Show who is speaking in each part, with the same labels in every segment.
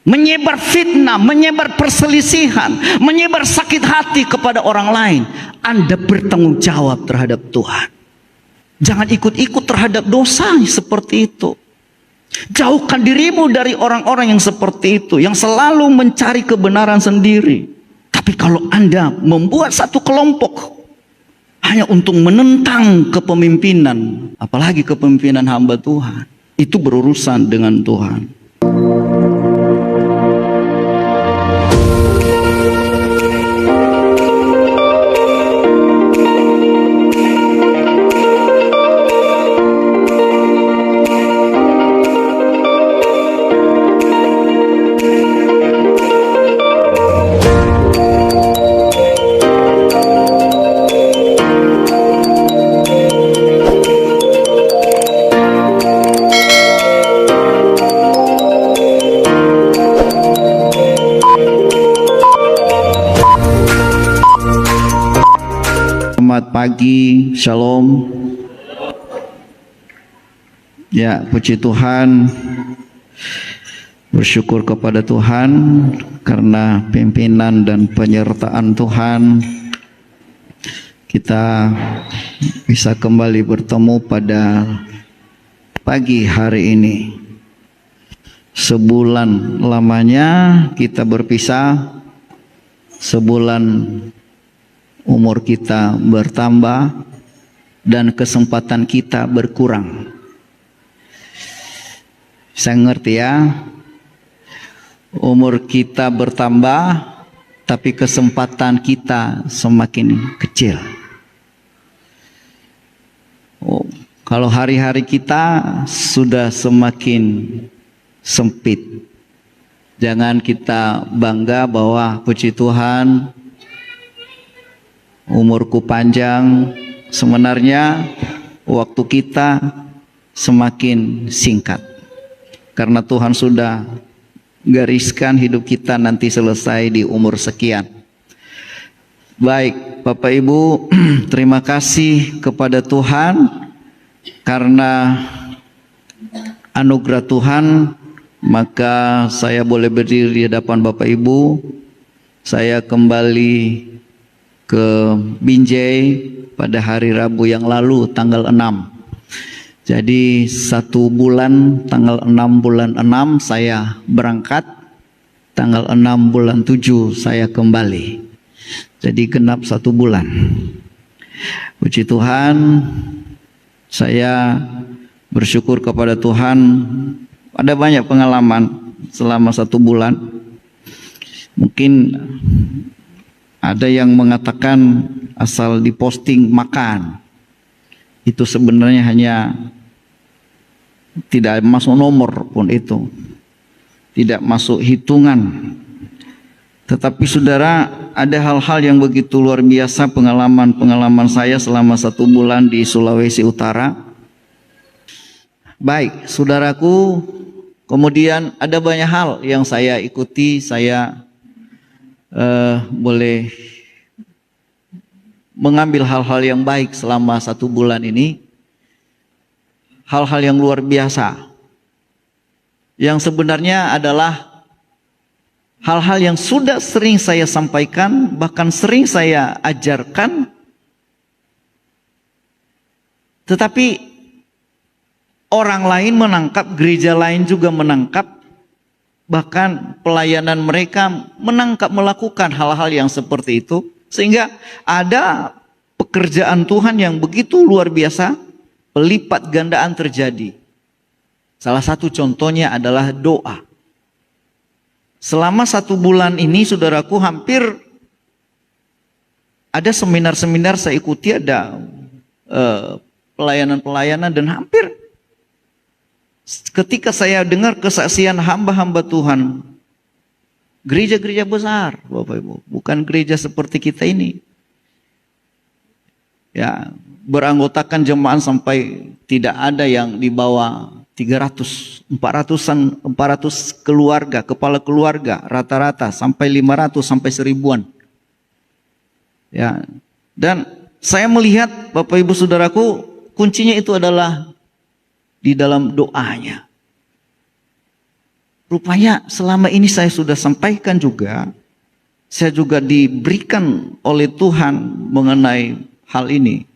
Speaker 1: menyebar fitnah, menyebar perselisihan, menyebar sakit hati kepada orang lain, Anda bertanggung jawab terhadap Tuhan. Jangan ikut-ikut terhadap dosa seperti itu. Jauhkan dirimu dari orang-orang yang seperti itu, yang selalu mencari kebenaran sendiri. Tapi kalau Anda membuat satu kelompok hanya untuk menentang kepemimpinan, apalagi kepemimpinan hamba Tuhan, itu berurusan dengan Tuhan. Selamat pagi, shalom. Ya, puji Tuhan, bersyukur kepada Tuhan karena pimpinan dan penyertaan Tuhan, kita bisa kembali bertemu pada pagi hari ini. Sebulan lamanya kita berpisah, sebulan umur kita bertambah dan kesempatan kita berkurang. Saya ngerti ya, umur kita bertambah tapi kesempatan kita semakin kecil. Kalau hari-hari kita sudah semakin sempit, jangan kita bangga bahwa puji Tuhan umurku panjang. Sebenarnya waktu kita semakin singkat karena Tuhan sudah gariskan hidup kita nanti selesai di umur sekian. Baik, Bapak Ibu, terima kasih kepada Tuhan karena anugerah Tuhan, maka saya boleh berdiri di hadapan Bapak Ibu. Saya kembali ke Binjai pada hari Rabu yang lalu tanggal 6. Jadi 1 bulan, tanggal 6 bulan 6 saya berangkat, tanggal 6 bulan 7 saya kembali. Jadi genap 1 bulan. Puji Tuhan, saya bersyukur kepada Tuhan. Ada banyak pengalaman selama 1 bulan. Mungkin ada yang mengatakan asal diposting makan, itu sebenarnya hanya tidak masuk nomor pun, itu tidak masuk hitungan. Tetapi saudara, ada hal-hal yang begitu luar biasa, pengalaman saya selama 1 bulan di Sulawesi Utara. Baik, saudaraku, kemudian ada banyak hal yang saya ikuti. Saya boleh mengambil hal-hal yang baik selama 1 bulan ini, hal-hal yang luar biasa yang sebenarnya adalah hal-hal yang sudah sering saya sampaikan, bahkan sering saya ajarkan, tetapi orang lain menangkap, gereja lain juga menangkap. Bahkan pelayanan mereka menangkap, melakukan hal-hal yang seperti itu. Sehingga ada pekerjaan Tuhan yang begitu luar biasa, pelipat gandaan terjadi. Salah satu contohnya adalah doa. Selama 1 bulan ini saudaraku, hampir ada seminar-seminar saya ikuti, ada pelayanan-pelayanan, dan hampir ketika saya dengar kesaksian hamba-hamba Tuhan, gereja-gereja besar, Bapak Ibu, bukan gereja seperti kita ini, ya, beranggotakan jemaat sampai tidak ada yang di bawah 300, 400 keluarga, kepala keluarga, rata-rata sampai 500 sampai 1000-an. Ya, dan saya melihat Bapak Ibu Saudaraku, kuncinya itu adalah di dalam doanya. Rupanya selama ini saya sudah sampaikan juga, saya juga diberikan oleh Tuhan mengenai hal ini.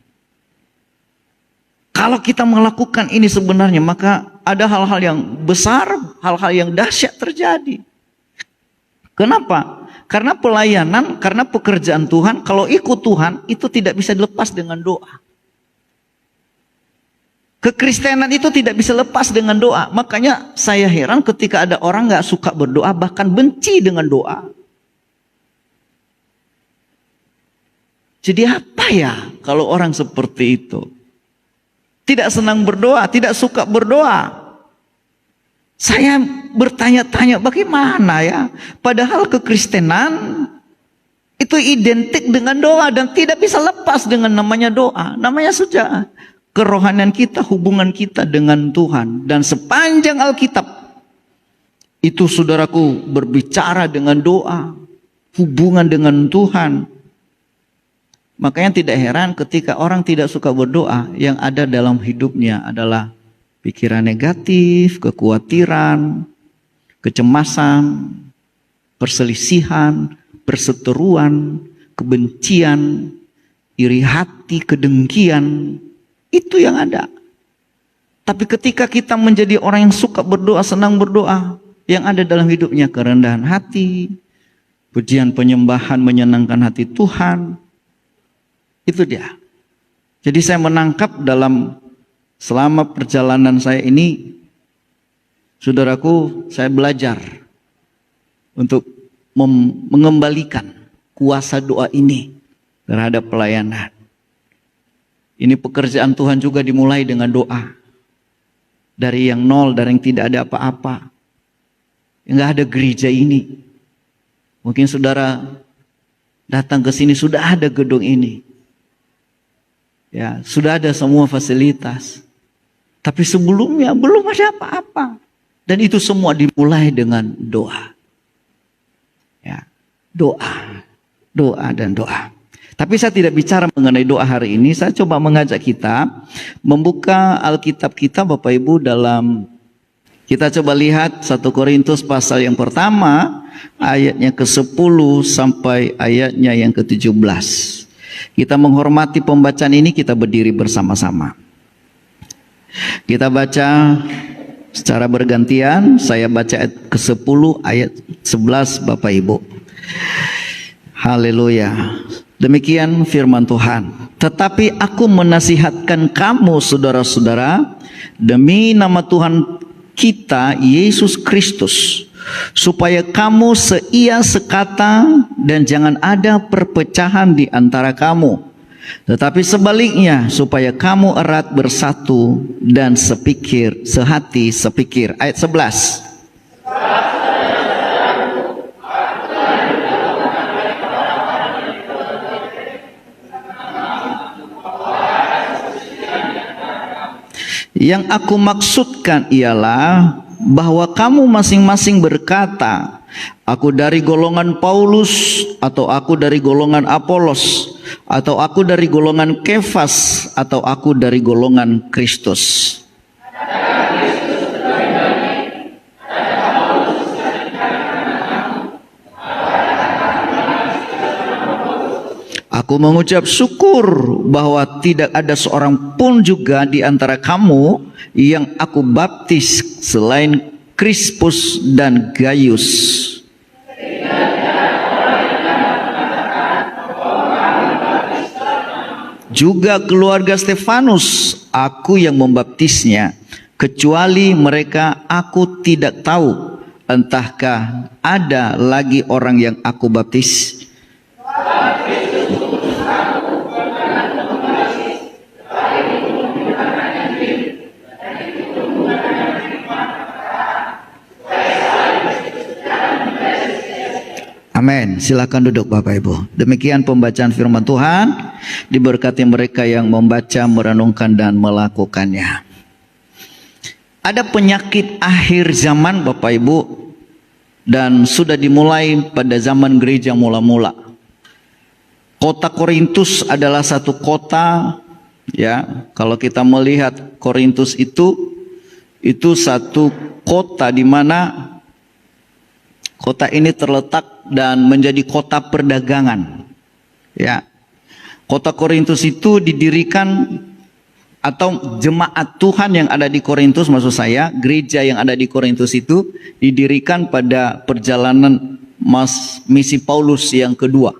Speaker 1: Kalau kita melakukan ini sebenarnya, maka ada hal-hal yang besar, hal-hal yang dahsyat terjadi. Kenapa? Karena pelayanan, karena pekerjaan Tuhan, kalau ikut Tuhan, itu tidak bisa dilepas dengan doa. Kekristenan itu tidak bisa lepas dengan doa. Makanya saya heran ketika ada orang gak suka berdoa, bahkan benci dengan doa. Jadi apa ya kalau orang seperti itu? Tidak senang berdoa, tidak suka berdoa. Saya bertanya-tanya bagaimana ya? Padahal kekristenan itu identik dengan doa dan tidak bisa lepas dengan namanya doa. Namanya saja kerohanian kita, hubungan kita dengan Tuhan. Dan sepanjang Alkitab itu saudaraku berbicara dengan doa, hubungan dengan Tuhan. Makanya tidak heran ketika orang tidak suka berdoa, yang ada dalam hidupnya adalah pikiran negatif, kekhawatiran, kecemasan, perselisihan, perseteruan, kebencian, iri hati, kedengkian. Itu yang ada. Tapi ketika kita menjadi orang yang suka berdoa, senang berdoa, yang ada dalam hidupnya kerendahan hati, pujian penyembahan menyenangkan hati Tuhan. Itu dia. Jadi saya menangkap selama perjalanan saya ini, saudaraku, saya belajar untuk mengembalikan kuasa doa ini terhadap pelayanan. Ini pekerjaan Tuhan juga dimulai dengan doa. Dari yang nol, dari yang tidak ada apa-apa. Enggak ada gereja ini. Mungkin saudara datang ke sini, sudah ada gedung ini. Ya, sudah ada semua fasilitas. Tapi sebelumnya belum ada apa-apa. Dan itu semua dimulai dengan doa. Ya, doa. Doa dan doa. Tapi saya tidak bicara mengenai doa hari ini. Saya coba mengajak kita membuka Alkitab kita Bapak Ibu dalam, kita coba lihat 1 Korintus pasal yang pertama, ayatnya ke-10 sampai ayatnya yang ke-17. Kita menghormati pembacaan ini, kita berdiri bersama-sama. Kita baca secara bergantian. Saya baca ayat ke-10, ayat 11 Bapak Ibu. Haleluya. Demikian firman Tuhan. Tetapi aku menasihatkan kamu saudara-saudara, demi nama Tuhan kita Yesus Kristus, supaya kamu seia sekata dan jangan ada perpecahan di antara kamu. Tetapi sebaliknya, supaya kamu erat bersatu dan sepikir, sehati sepikir. Ayat 11. Yang aku maksudkan ialah bahwa kamu masing-masing berkata, aku dari golongan Paulus, atau aku dari golongan Apolos, atau aku dari golongan Kefas, atau aku dari golongan Kristus. Aku mengucap syukur bahwa tidak ada seorang pun juga di antara kamu yang aku baptis selain Krispus dan Gaius. Juga keluarga Stefanus aku yang membaptisnya, kecuali mereka aku tidak tahu, entahkah ada lagi orang yang aku baptis. Amin. Silakan duduk Bapak Ibu. Demikian pembacaan firman Tuhan. Diberkati mereka yang membaca, merenungkan dan melakukannya. Ada penyakit akhir zaman Bapak Ibu, dan sudah dimulai pada zaman gereja mula-mula. Kota Korintus adalah satu kota, ya. Kalau kita melihat Korintus itu satu kota di mana Kota ini terletak dan menjadi kota perdagangan. Ya. Kota Korintus itu didirikan, atau jemaat Tuhan yang ada di Korintus, maksud saya, gereja yang ada di Korintus itu didirikan pada perjalanan misi Paulus yang kedua.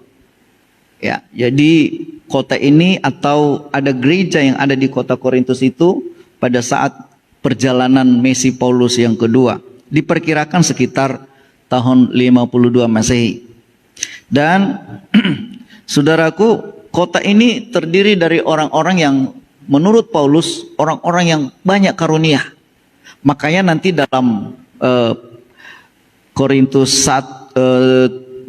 Speaker 1: Ya, jadi kota ini atau ada gereja yang ada di kota Korintus itu pada saat perjalanan misi Paulus yang kedua. Diperkirakan sekitar tahun 52 Masehi. Dan saudaraku, kota ini terdiri dari orang-orang yang menurut Paulus, orang-orang yang banyak karunia. Makanya nanti dalam Korintus 12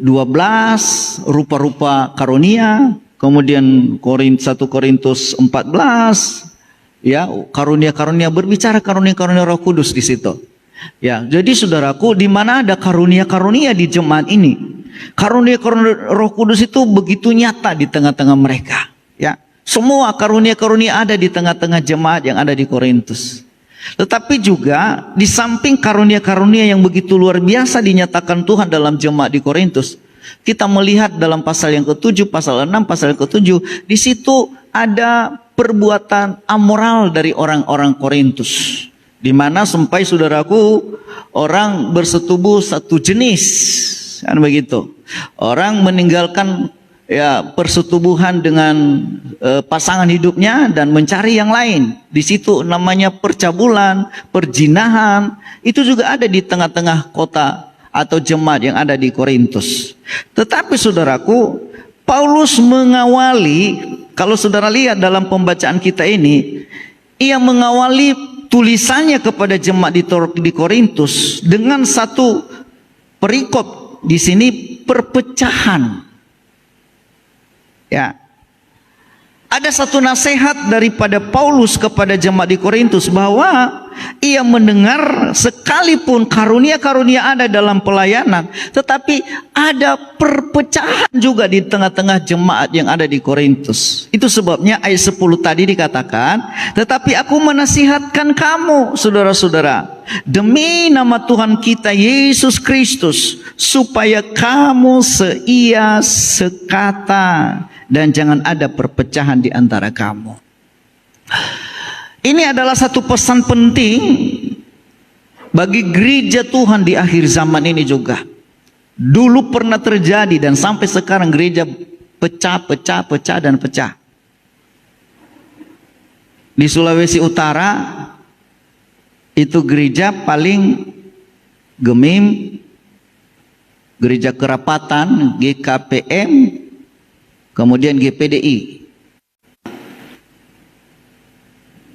Speaker 1: rupa-rupa karunia, kemudian 1 Korintus 14 ya, karunia-karunia, berbicara karunia-karunia Roh Kudus di situ. Ya, jadi saudaraku, di mana ada karunia-karunia di jemaat ini, karunia-karunia Roh Kudus itu begitu nyata di tengah-tengah mereka. Ya, semua karunia-karunia ada di tengah-tengah jemaat yang ada di Korintus. Tetapi juga di samping karunia-karunia yang begitu luar biasa dinyatakan Tuhan dalam jemaat di Korintus, kita melihat dalam pasal yang ke-7, pasal 6, pasal yang ke-7, di situ ada perbuatan amoral dari orang-orang Korintus. Di mana sampai saudaraku, orang bersetubuh satu jenis, kan begitu. Orang meninggalkan ya persetubuhan dengan pasangan hidupnya dan mencari yang lain. Di situ namanya percabulan, perjinahan. Itu juga ada di tengah-tengah kota atau jemaat yang ada di Korintus. Tetapi saudaraku, Paulus mengawali, kalau saudara lihat dalam pembacaan kita ini, ia mengawali tulisannya kepada jemaat di Korintus dengan satu perikop di sini, perpecahan. Ya. Ada satu nasihat daripada Paulus kepada jemaat di Korintus bahwa ia mendengar sekalipun karunia-karunia ada dalam pelayanan, tetapi ada perpecahan juga di tengah-tengah jemaat yang ada di Korintus. Itu sebabnya ayat 10 tadi dikatakan, tetapi aku menasihatkan kamu, saudara-saudara, demi nama Tuhan kita Yesus Kristus, supaya kamu seia sekata dan jangan ada perpecahan di antara kamu. Ini adalah satu pesan penting bagi gereja Tuhan di akhir zaman ini juga. Dulu pernah terjadi dan sampai sekarang gereja pecah dan pecah. Di Sulawesi Utara itu gereja paling gemim, gereja kerapatan, GKPM, kemudian GPDI.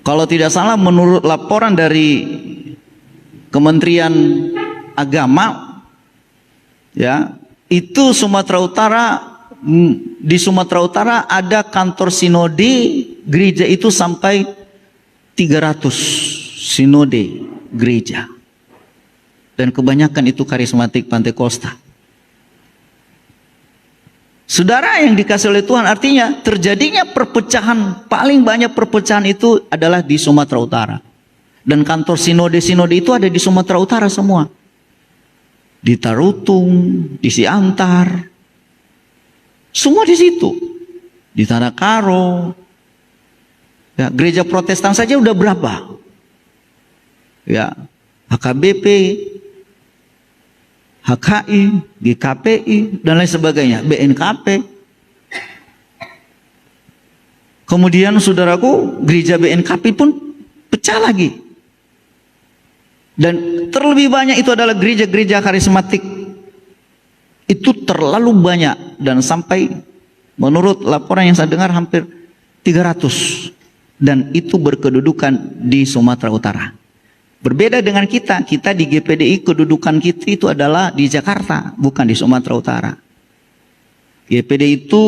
Speaker 1: Kalau tidak salah menurut laporan dari Kementerian Agama, ya, itu Sumatera Utara, di Sumatera Utara ada kantor sinode gereja itu sampai 300 sinode gereja. Dan kebanyakan itu karismatik Pantekosta. Saudara yang dikasih oleh Tuhan, artinya terjadinya perpecahan, paling banyak perpecahan itu adalah di Sumatera Utara. Dan kantor sinode-sinode itu ada di Sumatera Utara semua. Di Tarutung, di Siantar, semua di situ. Di Tanah Karo. Ya, gereja Protestan saja udah berapa? Ya, HKBP, HKI, GKPI, dan lain sebagainya, BNKP. Kemudian saudaraku, gereja BNKP pun pecah lagi. Dan terlebih banyak itu adalah gereja-gereja karismatik. Itu terlalu banyak, dan sampai menurut laporan yang saya dengar hampir 300. Dan itu berkedudukan di Sumatera Utara. Berbeda dengan kita di GPDI kedudukan kita itu adalah di Jakarta, bukan di Sumatera Utara. GPDI itu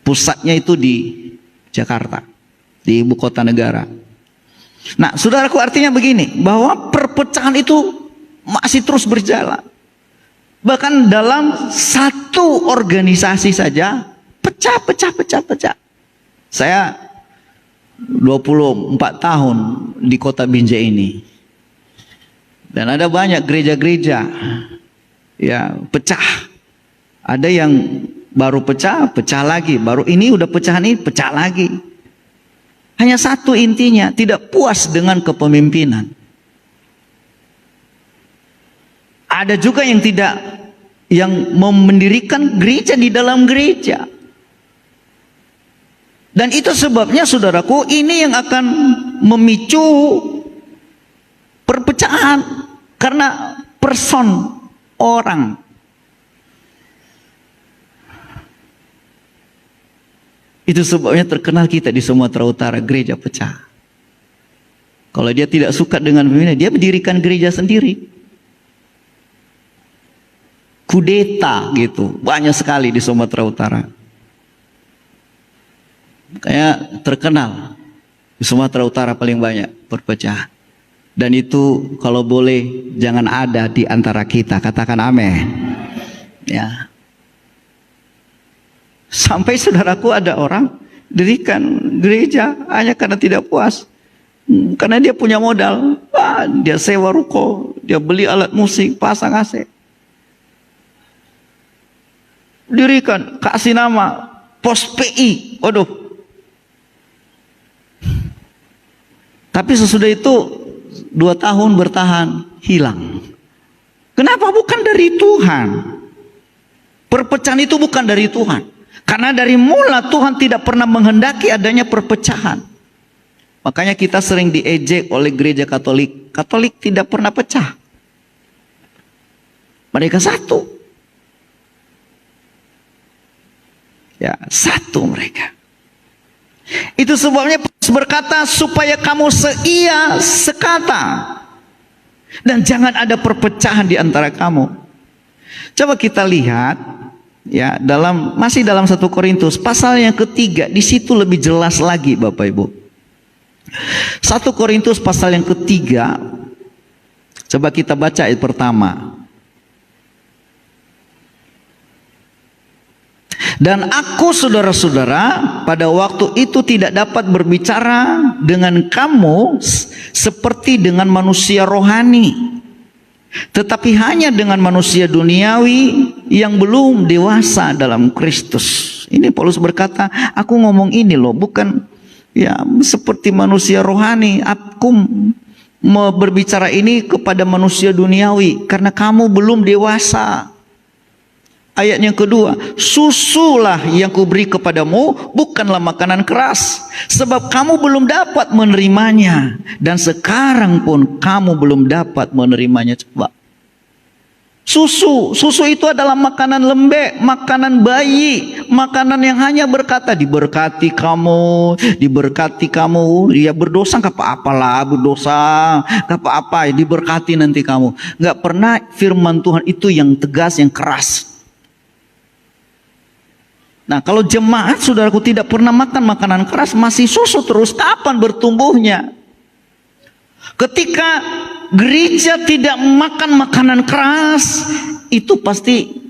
Speaker 1: pusatnya itu di Jakarta, di ibu kota negara. Nah, saudaraku, artinya begini, bahwa perpecahan itu masih terus berjalan. Bahkan dalam satu organisasi saja pecah. Saya 24 tahun di kota Binjai ini. Dan ada banyak gereja-gereja ya pecah. Ada yang baru pecah, pecah lagi. Baru ini udah pecahan ini, pecah lagi. Hanya satu intinya, tidak puas dengan kepemimpinan. Ada juga yang tidak, yang mendirikan gereja di dalam gereja. Dan itu sebabnya saudaraku, ini yang akan memicu perpecahan. Karena person orang. Itu sebabnya terkenal kita di Sumatera Utara, gereja pecah. Kalau dia tidak suka dengan pemimpin, dia mendirikan gereja sendiri. Kudeta gitu, banyak sekali di Sumatera Utara. Kayak terkenal di Sumatera Utara paling banyak perpecahan. Dan itu kalau boleh jangan ada di antara kita, katakan amin. Ya. Sampai saudaraku ada orang dirikan gereja hanya karena tidak puas. Karena dia punya modal. Dia sewa ruko, dia beli alat musik, pasang AC. Dirikan, kasih nama pos PI. Waduh. Tapi sesudah itu 2 tahun bertahan, hilang. Kenapa? Bukan dari Tuhan. Perpecahan itu bukan dari Tuhan. Karena dari mula Tuhan tidak pernah menghendaki adanya perpecahan. Makanya kita sering diejek oleh gereja Katolik. Katolik tidak pernah pecah. Mereka satu. Ya, satu mereka. Itu sebabnya Paulus berkata supaya kamu seia sekata. Dan jangan ada perpecahan di antara kamu. Coba kita lihat. Ya, masih dalam 1 Korintus pasal yang ketiga, di situ lebih jelas lagi Bapak Ibu. 1 Korintus pasal yang ketiga, coba kita baca ayat pertama. Dan aku saudara-saudara pada waktu itu tidak dapat berbicara dengan kamu seperti dengan manusia rohani, tetapi hanya dengan manusia duniawi yang belum dewasa dalam Kristus. Ini Paulus berkata, aku ngomong ini loh, bukan ya seperti manusia rohani. Aku mau berbicara ini kepada manusia duniawi karena kamu belum dewasa. Ayat yang kedua, susulah yang kuberi kepadamu bukanlah makanan keras, sebab kamu belum dapat menerimanya, dan sekarang pun kamu belum dapat menerimanya. Coba. Susu itu adalah makanan lembek, makanan bayi, makanan yang hanya berkata diberkati kamu, dia berdosa nggak apa-apalah, berdosa nggak apa-apa, diberkati nanti kamu. Nggak pernah firman Tuhan itu yang tegas, yang keras. Nah, kalau jemaat saudaraku tidak pernah makan makanan keras, masih susu terus, kapan bertumbuhnya? Ketika gereja tidak makan makanan keras, itu pasti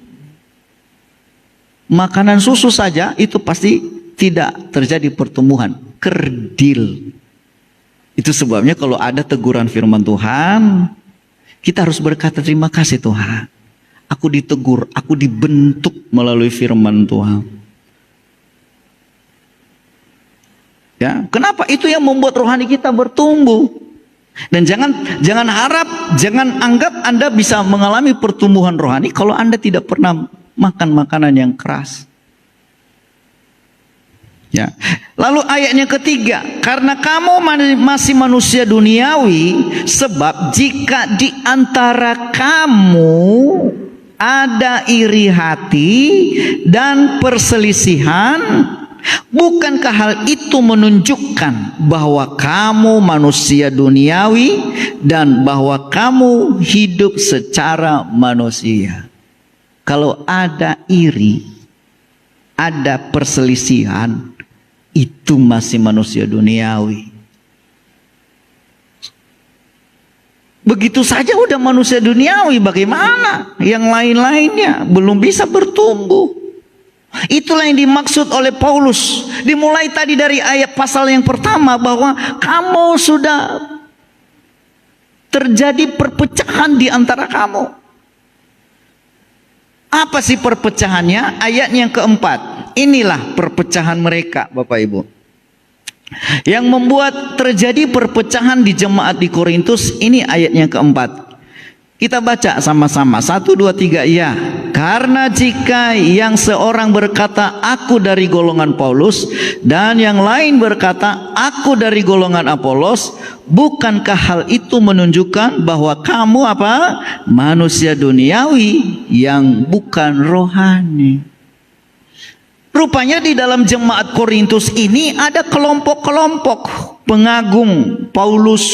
Speaker 1: makanan susu saja, itu pasti tidak terjadi pertumbuhan, kerdil. Itu sebabnya kalau ada teguran firman Tuhan, kita harus berkata terima kasih Tuhan. Aku ditegur, aku dibentuk melalui firman Tuhan. Ya, kenapa? Itu yang membuat rohani kita bertumbuh. Dan jangan anggap Anda bisa mengalami pertumbuhan rohani kalau Anda tidak pernah makan makanan yang keras. Ya. Lalu ayatnya ketiga, karena kamu masih manusia duniawi, sebab jika di antara kamu ada iri hati dan perselisihan, bukankah hal itu menunjukkan bahwa kamu manusia duniawi dan bahwa kamu hidup secara manusia? Kalau ada iri, ada perselisihan, itu masih manusia duniawi. Begitu saja udah manusia duniawi, bagaimana? Yang lain-lainnya belum bisa bertumbuh. Itulah yang dimaksud oleh Paulus. Dimulai tadi dari ayat pasal yang pertama bahwa kamu sudah terjadi perpecahan di antara kamu. Apa sih perpecahannya? Ayat yang keempat. Inilah perpecahan mereka, Bapak Ibu. Yang membuat terjadi perpecahan di jemaat di Korintus, ini ayat yang keempat. Kita baca sama-sama. 1, 2, 3, ya. Karena jika yang seorang berkata, aku dari golongan Paulus, dan yang lain berkata, aku dari golongan Apolos, bukankah hal itu menunjukkan bahwa kamu apa? Manusia duniawi yang bukan rohani. Rupanya di dalam jemaat Korintus ini ada kelompok-kelompok pengagum Paulus.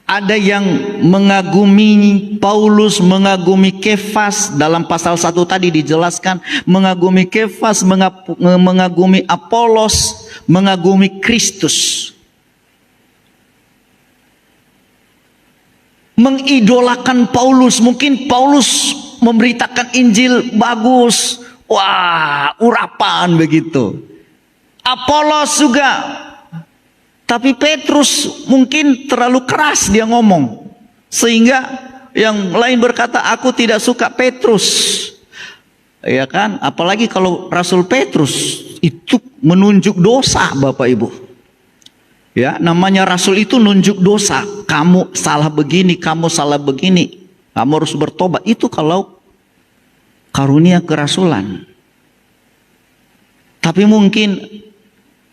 Speaker 1: Ada yang mengagumi Paulus, mengagumi Kefas. Dalam pasal 1 tadi dijelaskan, mengagumi Kefas, mengagumi Apolos, mengagumi Kristus. Mengidolakan Paulus. Mungkin Paulus memberitakan Injil bagus. Wah, urapan begitu. Apolos juga. Tapi Petrus mungkin terlalu keras dia ngomong. Sehingga yang lain berkata, aku tidak suka Petrus. Ya kan? Apalagi kalau Rasul Petrus itu menunjuk dosa, Bapak Ibu. Ya, namanya Rasul itu nunjuk dosa. Kamu salah begini, kamu salah begini. Kamu harus bertobat. Itu kalau karunia kerasulan. Tapi mungkin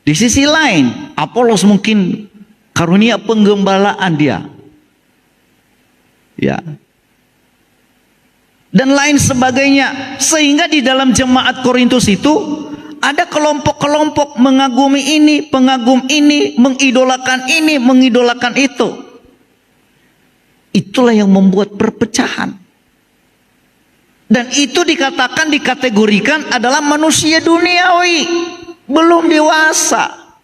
Speaker 1: di sisi lain, Apolos mungkin karunia penggembalaan dia. Ya. Dan lain sebagainya. Sehingga di dalam jemaat Korintus itu ada kelompok-kelompok mengagumi ini, pengagum ini, mengidolakan itu. Itulah yang membuat perpecahan. Dan itu dikategorikan adalah manusia duniawi. Belum dewasa.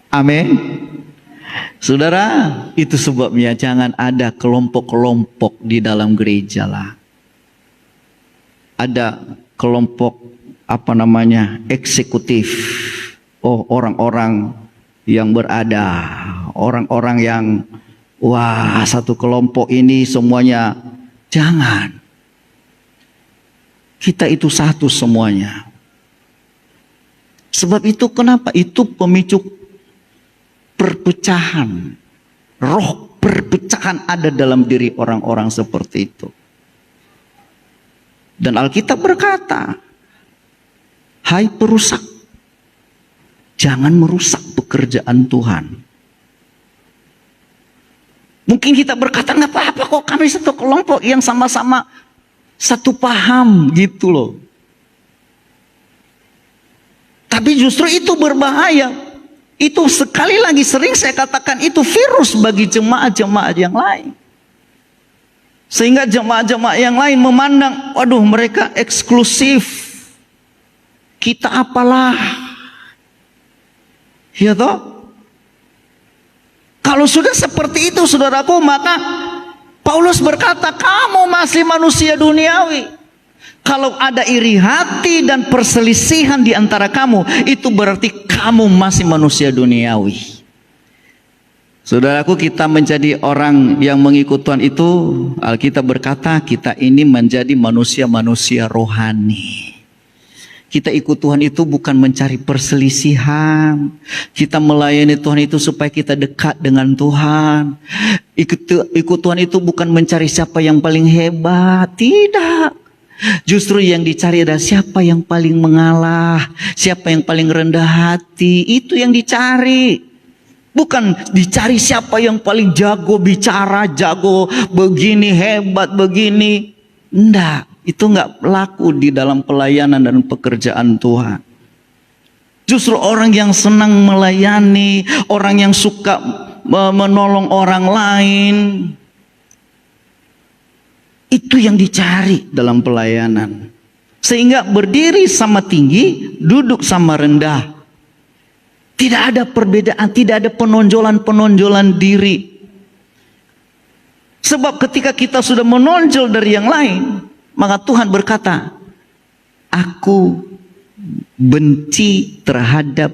Speaker 1: Amin. Saudara, itu sebabnya jangan ada kelompok-kelompok di dalam gereja lah. Ada kelompok eksekutif. Oh, orang-orang yang berada, orang-orang yang satu kelompok ini semuanya. Jangan. Kita itu satu semuanya. Sebab itu kenapa? Itu pemicu perpecahan. Roh perpecahan ada dalam diri orang-orang seperti itu. Dan Alkitab berkata, hai perusak, jangan merusak pekerjaan Tuhan. Mungkin kita berkata, nggak apa-apa kok, kami satu kelompok yang sama-sama satu paham gitu loh. Tapi justru itu berbahaya. Itu sekali lagi sering saya katakan itu virus bagi jemaat-jemaat yang lain. Sehingga jemaat-jemaat yang lain memandang, waduh mereka eksklusif. Kita apalah. Ya toh? Kalau sudah seperti itu saudaraku, maka Paulus berkata, kamu masih manusia duniawi. Kalau ada iri hati dan perselisihan di antara kamu, itu berarti kamu masih manusia duniawi. Saudaraku, kita menjadi orang yang mengikut Tuhan itu, Alkitab berkata, kita ini menjadi manusia-manusia rohani. Kita ikut Tuhan itu bukan mencari perselisihan. Kita melayani Tuhan itu supaya kita dekat dengan Tuhan. Ikut Tuhan itu bukan mencari siapa yang paling hebat. Tidak. Justru yang dicari adalah siapa yang paling mengalah. Siapa yang paling rendah hati. Itu yang dicari. Bukan dicari siapa yang paling jago bicara. Jago begini, hebat begini. Enggak. Itu enggak laku di dalam pelayanan dan pekerjaan Tuhan. Justru orang yang senang melayani, orang yang suka menolong orang lain, itu yang dicari dalam pelayanan. Sehingga berdiri sama tinggi, duduk sama rendah. Tidak ada perbedaan, tidak ada penonjolan-penonjolan diri. Sebab ketika kita sudah menonjol dari yang lain, maka Tuhan berkata, aku benci terhadap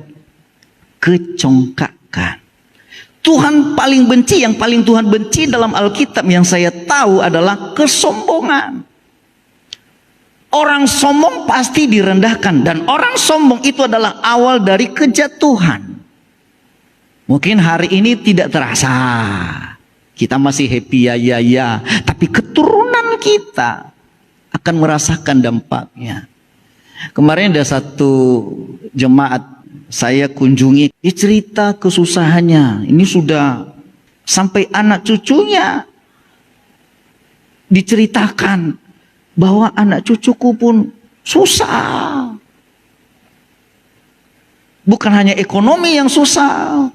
Speaker 1: kecongkakan. Tuhan paling benci, yang paling Tuhan benci dalam Alkitab yang saya tahu adalah kesombongan. Orang sombong pasti direndahkan, dan orang sombong itu adalah awal dari kejatuhan. Mungkin hari ini tidak terasa, kita masih happy ya, tapi keturunan kita akan merasakan dampaknya. Kemarin ada satu jemaat saya kunjungi, dia cerita kesusahannya. Ini sudah sampai anak cucunya diceritakan bahwa anak cucuku pun susah. Bukan hanya ekonomi yang susah,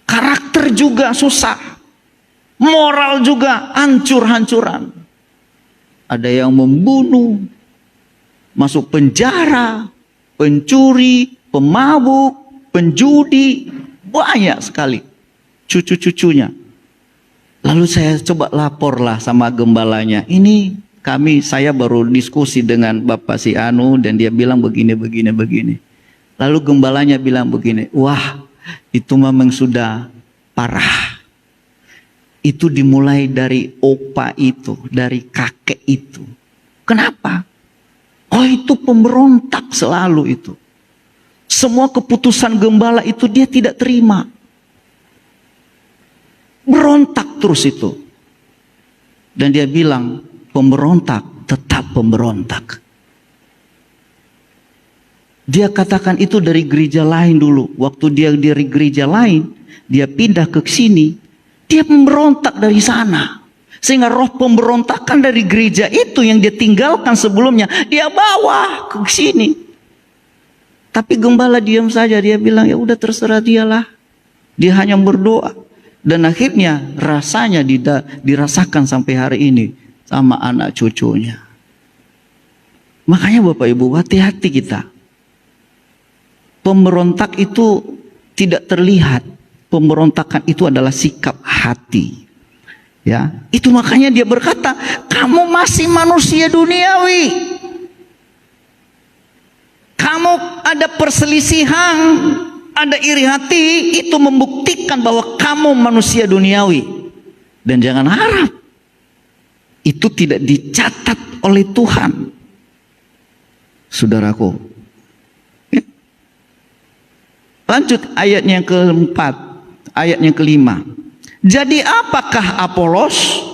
Speaker 1: karakter juga susah, moral juga hancur-hancuran. Ada yang membunuh, masuk penjara, pencuri, pemabuk, penjudi, banyak sekali cucu-cucunya. Lalu saya coba laporlah sama gembalanya. Ini saya baru diskusi dengan Bapak si Anu, dan dia bilang begini. Lalu gembalanya bilang begini, wah itu memang sudah parah. Itu dimulai dari opa itu, dari kakek itu. Kenapa? Oh itu pemberontak selalu itu. Semua keputusan gembala itu dia tidak terima. Berontak terus itu. Dan dia bilang, pemberontak tetap pemberontak. Dia katakan itu dari gereja lain dulu. Waktu dia dari gereja lain, dia pindah ke sini, dia memberontak dari sana. Sehingga roh pemberontakan dari gereja itu yang dia tinggalkan sebelumnya, dia bawa ke sini. Tapi gembala diam saja, dia bilang ya udah terserah dialah. Dia hanya berdoa. Dan akhirnya rasanya dirasakan sampai hari ini sama anak cucunya. Makanya Bapak Ibu, hati-hati kita. Pemberontak itu tidak terlihat. Pemberontakan itu adalah sikap hati. Ya, itu makanya dia berkata, kamu masih manusia duniawi. Kamu ada perselisihan, ada iri hati, itu membuktikan bahwa kamu manusia duniawi. Dan jangan harap itu tidak dicatat oleh Tuhan. Saudaraku. Lanjut ayatnya yang keempat, ayatnya kelima. Jadi apakah Apolos?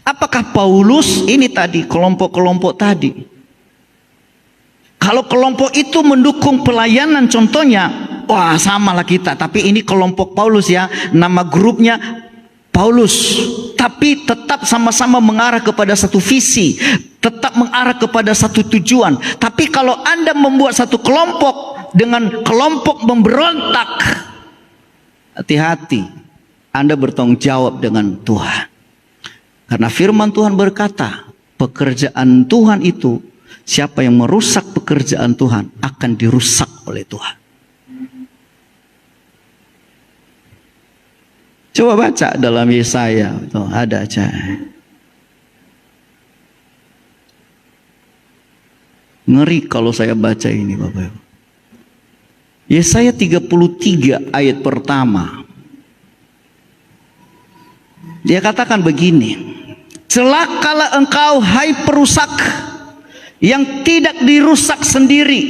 Speaker 1: Apakah Paulus? Ini tadi kelompok-kelompok tadi. Kalau kelompok itu mendukung pelayanan contohnya, wah samalah kita. Tapi ini kelompok Paulus ya, nama grupnya Paulus. Tapi tetap sama-sama mengarah kepada satu visi, tetap mengarah kepada satu tujuan. Tapi kalau Anda membuat satu kelompok dengan kelompok memberontak, hati-hati, Anda bertanggung jawab dengan Tuhan. Karena firman Tuhan berkata, pekerjaan Tuhan itu, siapa yang merusak pekerjaan Tuhan akan dirusak oleh Tuhan. Coba baca dalam Yesaya, tuh ada aja. Ngeri kalau saya baca ini Bapak Ibu. Yesaya 33 ayat pertama. Dia katakan begini, celakalah engkau hai perusak yang tidak dirusak sendiri,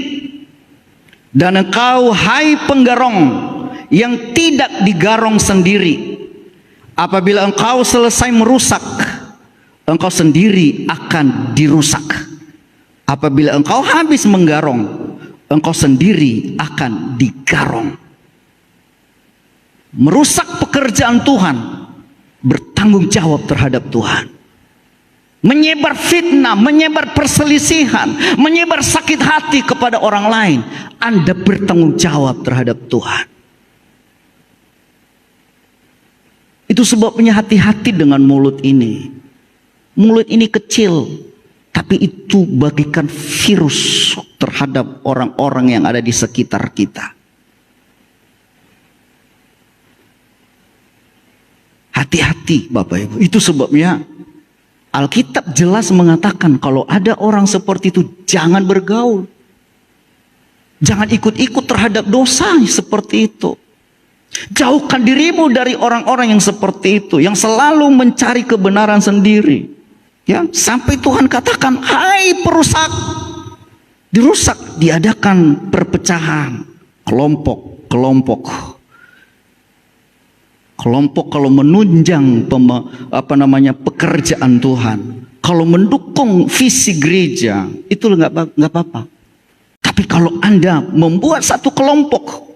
Speaker 1: dan engkau hai penggarong yang tidak digarong sendiri. Apabila engkau selesai merusak, engkau sendiri akan dirusak. Apabila engkau habis menggarong, engkau sendiri akan digarong. Merusak pekerjaan Tuhan, bertanggung jawab terhadap Tuhan. Menyebar fitnah, menyebar perselisihan, menyebar sakit hati kepada orang lain, Anda bertanggung jawab terhadap Tuhan. Itu sebabnya hati-hati dengan mulut ini. Mulut ini kecil, tapi itu bagikan virus terhadap orang-orang yang ada di sekitar kita. Hati-hati Bapak Ibu. Itu sebabnya Alkitab jelas mengatakan kalau ada orang seperti itu jangan bergaul. Jangan ikut-ikut terhadap dosa seperti itu. Jauhkan dirimu dari orang-orang yang seperti itu, yang selalu mencari kebenaran sendiri. Ya, sampai Tuhan katakan, hai perusak, dirusak, diadakan perpecahan, kelompok kalau menunjang pekerjaan Tuhan, kalau mendukung visi gereja, itu nggak apa-apa. Tapi kalau Anda membuat satu kelompok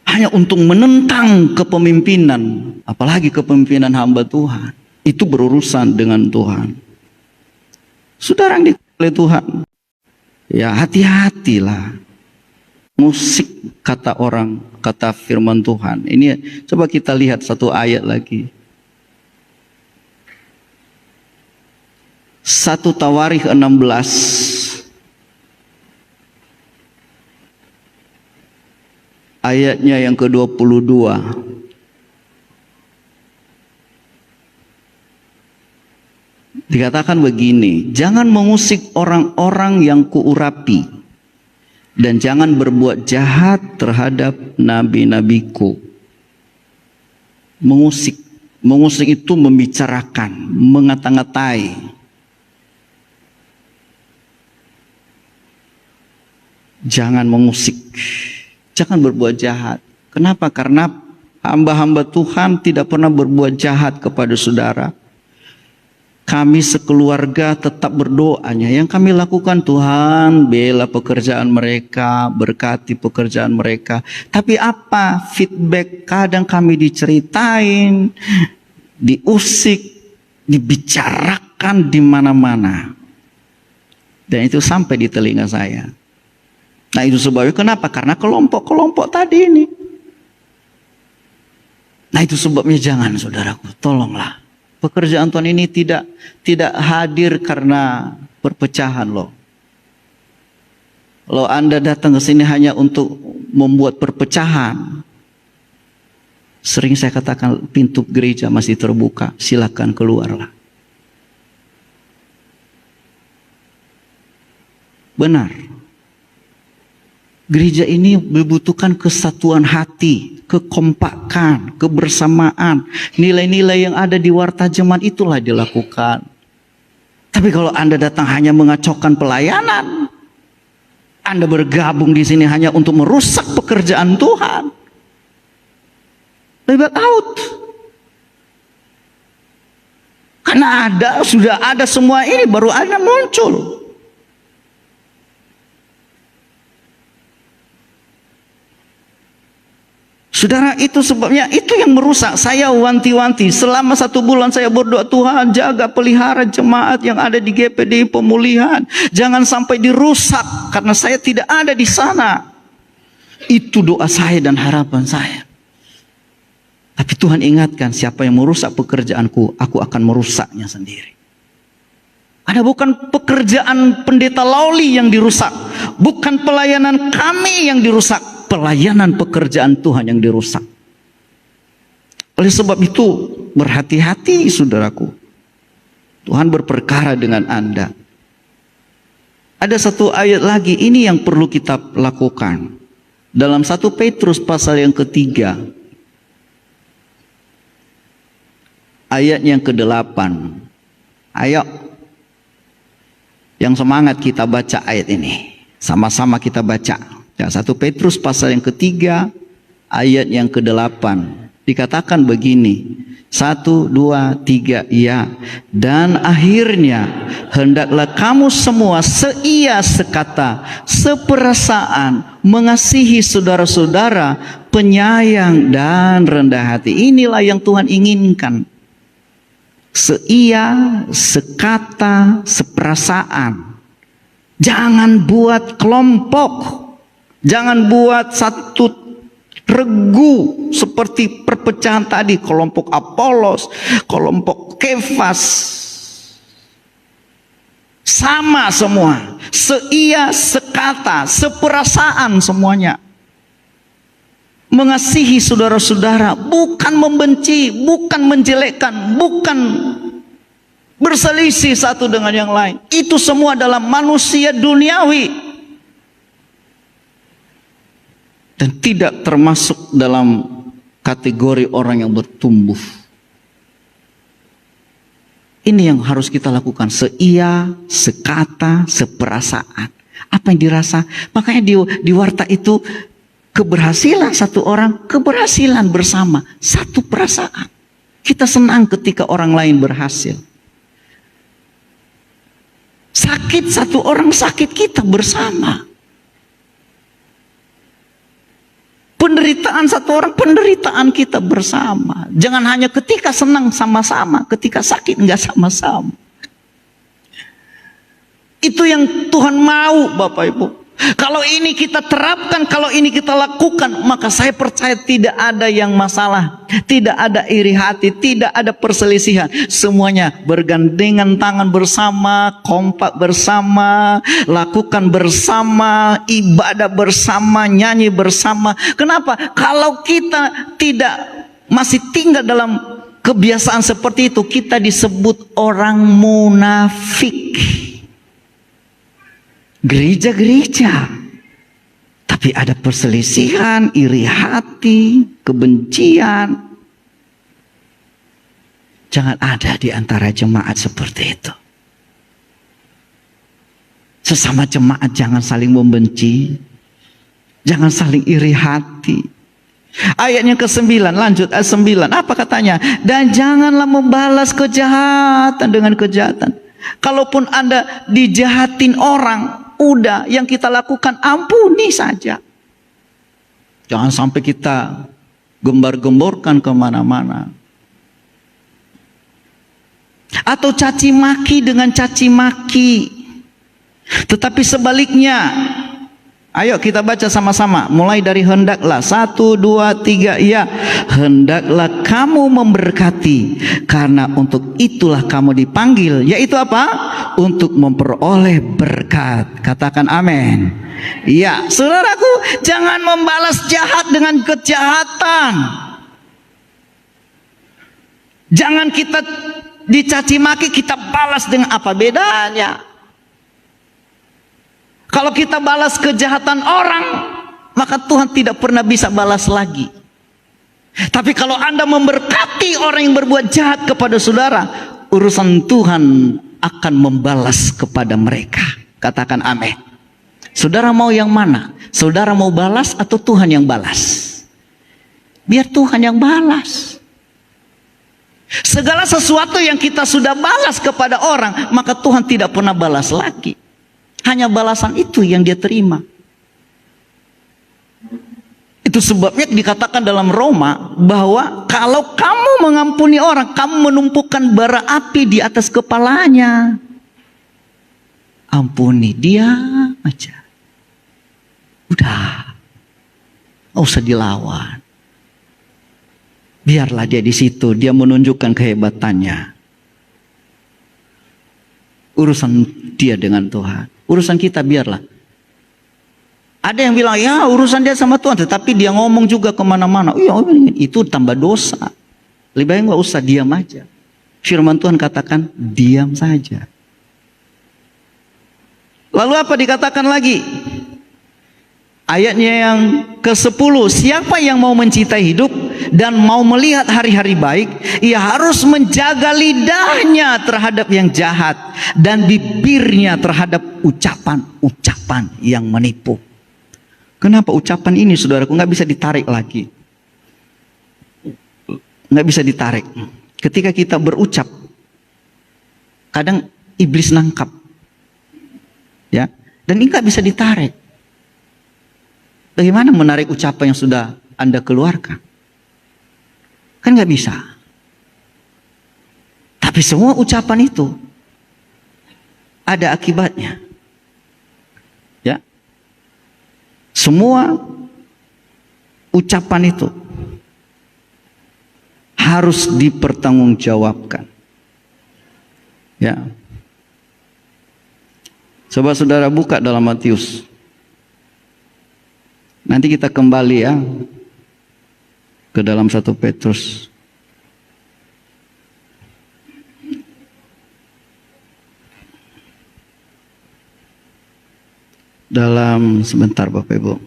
Speaker 1: hanya untuk menentang kepemimpinan, apalagi kepemimpinan hamba Tuhan, itu berurusan dengan Tuhan. Saudara yang dikasihi oleh Tuhan, ya hati-hatilah. Musik kata orang, kata firman Tuhan. Ini coba kita lihat satu ayat lagi. 1 Tawarikh 16 ayatnya yang ke-22. Dikatakan begini, jangan mengusik orang-orang yang kuurapi, dan jangan berbuat jahat terhadap nabi-nabiku. Mengusik itu membicarakan, mengata-ngatai. Jangan mengusik, jangan berbuat jahat. Kenapa? Karena hamba-hamba Tuhan tidak pernah berbuat jahat kepada saudara. Kami sekeluarga tetap berdoanya. Yang kami lakukan, Tuhan bela pekerjaan mereka, berkati pekerjaan mereka. Tapi apa feedback? Kadang kami diceritain, diusik, dibicarakan di mana-mana. Dan itu sampai di telinga saya. Nah itu sebabnya kenapa? Karena kelompok-kelompok tadi ini. Nah itu sebabnya jangan, saudaraku, tolonglah. Pekerjaan Tuhan ini tidak hadir karena perpecahan loh. Kalau Anda datang ke sini hanya untuk membuat perpecahan, sering saya katakan pintu gereja masih terbuka, silakan keluarlah. Benar. Gereja ini membutuhkan kesatuan hati, kekompakan, kebersamaan. Nilai-nilai yang ada di Warta Jemaat itulah dilakukan. Tapi kalau Anda datang hanya mengacaukan pelayanan, Anda bergabung di sini hanya untuk merusak pekerjaan Tuhan, lebih baik out. Karena sudah ada semua ini, baru Anda muncul. Saudara, itu sebabnya itu yang merusak. Saya wanti-wanti selama 1 bulan saya berdoa, Tuhan jaga pelihara jemaat yang ada di GPD pemulihan, jangan sampai dirusak karena saya tidak ada di sana. Itu doa saya dan harapan saya. Tapi Tuhan ingatkan, siapa yang merusak pekerjaanku, aku akan merusaknya sendiri. Ada bukan pekerjaan pendeta Lawli yang dirusak, bukan pelayanan kami yang dirusak, pelayanan pekerjaan Tuhan yang dirusak. Oleh sebab itu berhati-hati saudaraku. Tuhan berperkara dengan Anda. Ada satu ayat lagi, ini yang perlu kita lakukan. Dalam 1 Petrus pasal yang ketiga, ayat yang ke-8. Ayo, yang semangat kita baca ayat ini. Sama-sama kita baca. Ya, 1 Petrus pasal yang ketiga, ayat yang ke-8. Dikatakan begini, 1, 2, 3, ya. Dan akhirnya, hendaklah kamu semua seia sekata, seperasaan, mengasihi saudara-saudara, penyayang dan rendah hati. Inilah yang Tuhan inginkan. Seia, sekata, seperasaan. Jangan buat kelompok. Jangan buat satu regu seperti perpecahan tadi. Kelompok Apolos, kelompok Kefas. Sama semua. Seia, sekata, seperasaan semuanya. Mengasihi saudara-saudara, bukan membenci, bukan menjelekkan, bukan berselisih satu dengan yang lain. Itu semua dalam manusia duniawi. dan tidak termasuk dalam kategori orang yang bertumbuh. Ini yang harus kita lakukan, seia, sekata, seperasaan. Apa yang dirasa? Makanya di warta itu keberhasilan satu orang, keberhasilan bersama, satu perasaan. Kita senang ketika orang lain berhasil. Sakit satu orang, sakit kita bersama. Penderitaan satu orang, penderitaan kita bersama. Jangan hanya ketika senang sama-sama, ketika sakit enggak sama-sama. Itu yang Tuhan mau, Bapak Ibu. Kalau ini kita terapkan, kalau ini kita lakukan, maka saya percaya tidak ada yang masalah, tidak ada iri hati, tidak ada perselisihan. Semuanya bergandengan tangan bersama, kompak bersama, lakukan bersama, ibadah bersama, nyanyi bersama. Kenapa? Kalau kita tidak masih tinggal dalam kebiasaan seperti itu, kita disebut orang munafik. Gereja-gereja, tapi ada perselisihan, iri hati, kebencian. Jangan ada di antara jemaat seperti itu. Sesama jemaat jangan saling membenci, jangan saling iri hati. Ayatnya ke-9, lanjut ayat 9. Apa katanya? Dan janganlah membalas kejahatan dengan kejahatan. Kalaupun Anda dijahatin orang, udah, yang kita lakukan ampuni saja. Jangan sampai kita gembar-gemborkan kemana-mana. Atau caci maki dengan caci maki. Tetapi sebaliknya, ayo kita baca sama-sama. Mulai dari hendaklah. 1, 2, 3, ya. Hendaklah kamu memberkati, karena untuk itulah kamu dipanggil. Yaitu apa? Untuk memperoleh berkat. Katakan amin. Ya, saudaraku, jangan membalas jahat dengan kejahatan. Jangan kita dicaci maki, kita balas dengan apa bedanya? Kalau kita balas kejahatan orang, maka Tuhan tidak pernah bisa balas lagi. Tapi kalau Anda memberkati orang yang berbuat jahat kepada saudara, urusan Tuhan akan membalas kepada mereka. Katakan amin. Saudara mau yang mana? Saudara mau balas atau Tuhan yang balas? Biar Tuhan yang balas. Segala sesuatu yang kita sudah balas kepada orang, maka Tuhan tidak pernah balas lagi. Hanya balasan itu yang dia terima. Itu sebabnya dikatakan dalam Roma bahwa kalau kamu mengampuni orang, kamu menumpukan bara api di atas kepalanya. Ampuni dia aja. Udah, nggak usah dilawan. Biarlah dia di situ, dia menunjukkan kehebatannya. Urusan dia dengan Tuhan. Urusan kita biarlah. Ada yang bilang, ya urusan dia sama Tuhan, tetapi dia ngomong juga kemana-mana. Iya, itu tambah dosa. Lebih baik nggak usah, diam aja. Firman Tuhan katakan, diam saja. Lalu apa dikatakan lagi? Ayatnya yang ke-10, siapa yang mau mencintai hidup dan mau melihat hari-hari baik, ia harus menjaga lidahnya terhadap yang jahat dan bibirnya terhadap ucapan-ucapan yang menipu. Kenapa ucapan ini, saudaraku, nggak bisa ditarik lagi? Nggak bisa ditarik. Ketika kita berucap, kadang iblis nangkap, ya, dan ini nggak bisa ditarik. Bagaimana menarik ucapan yang sudah Anda keluarkan? Kan nggak bisa. Tapi semua ucapan itu ada akibatnya. Ya. Semua ucapan itu harus dipertanggungjawabkan. Ya. Coba saudara buka dalam Matius. Nanti kita kembali ya ke dalam 1 Petrus. Dalam sebentar Bapak Ibu.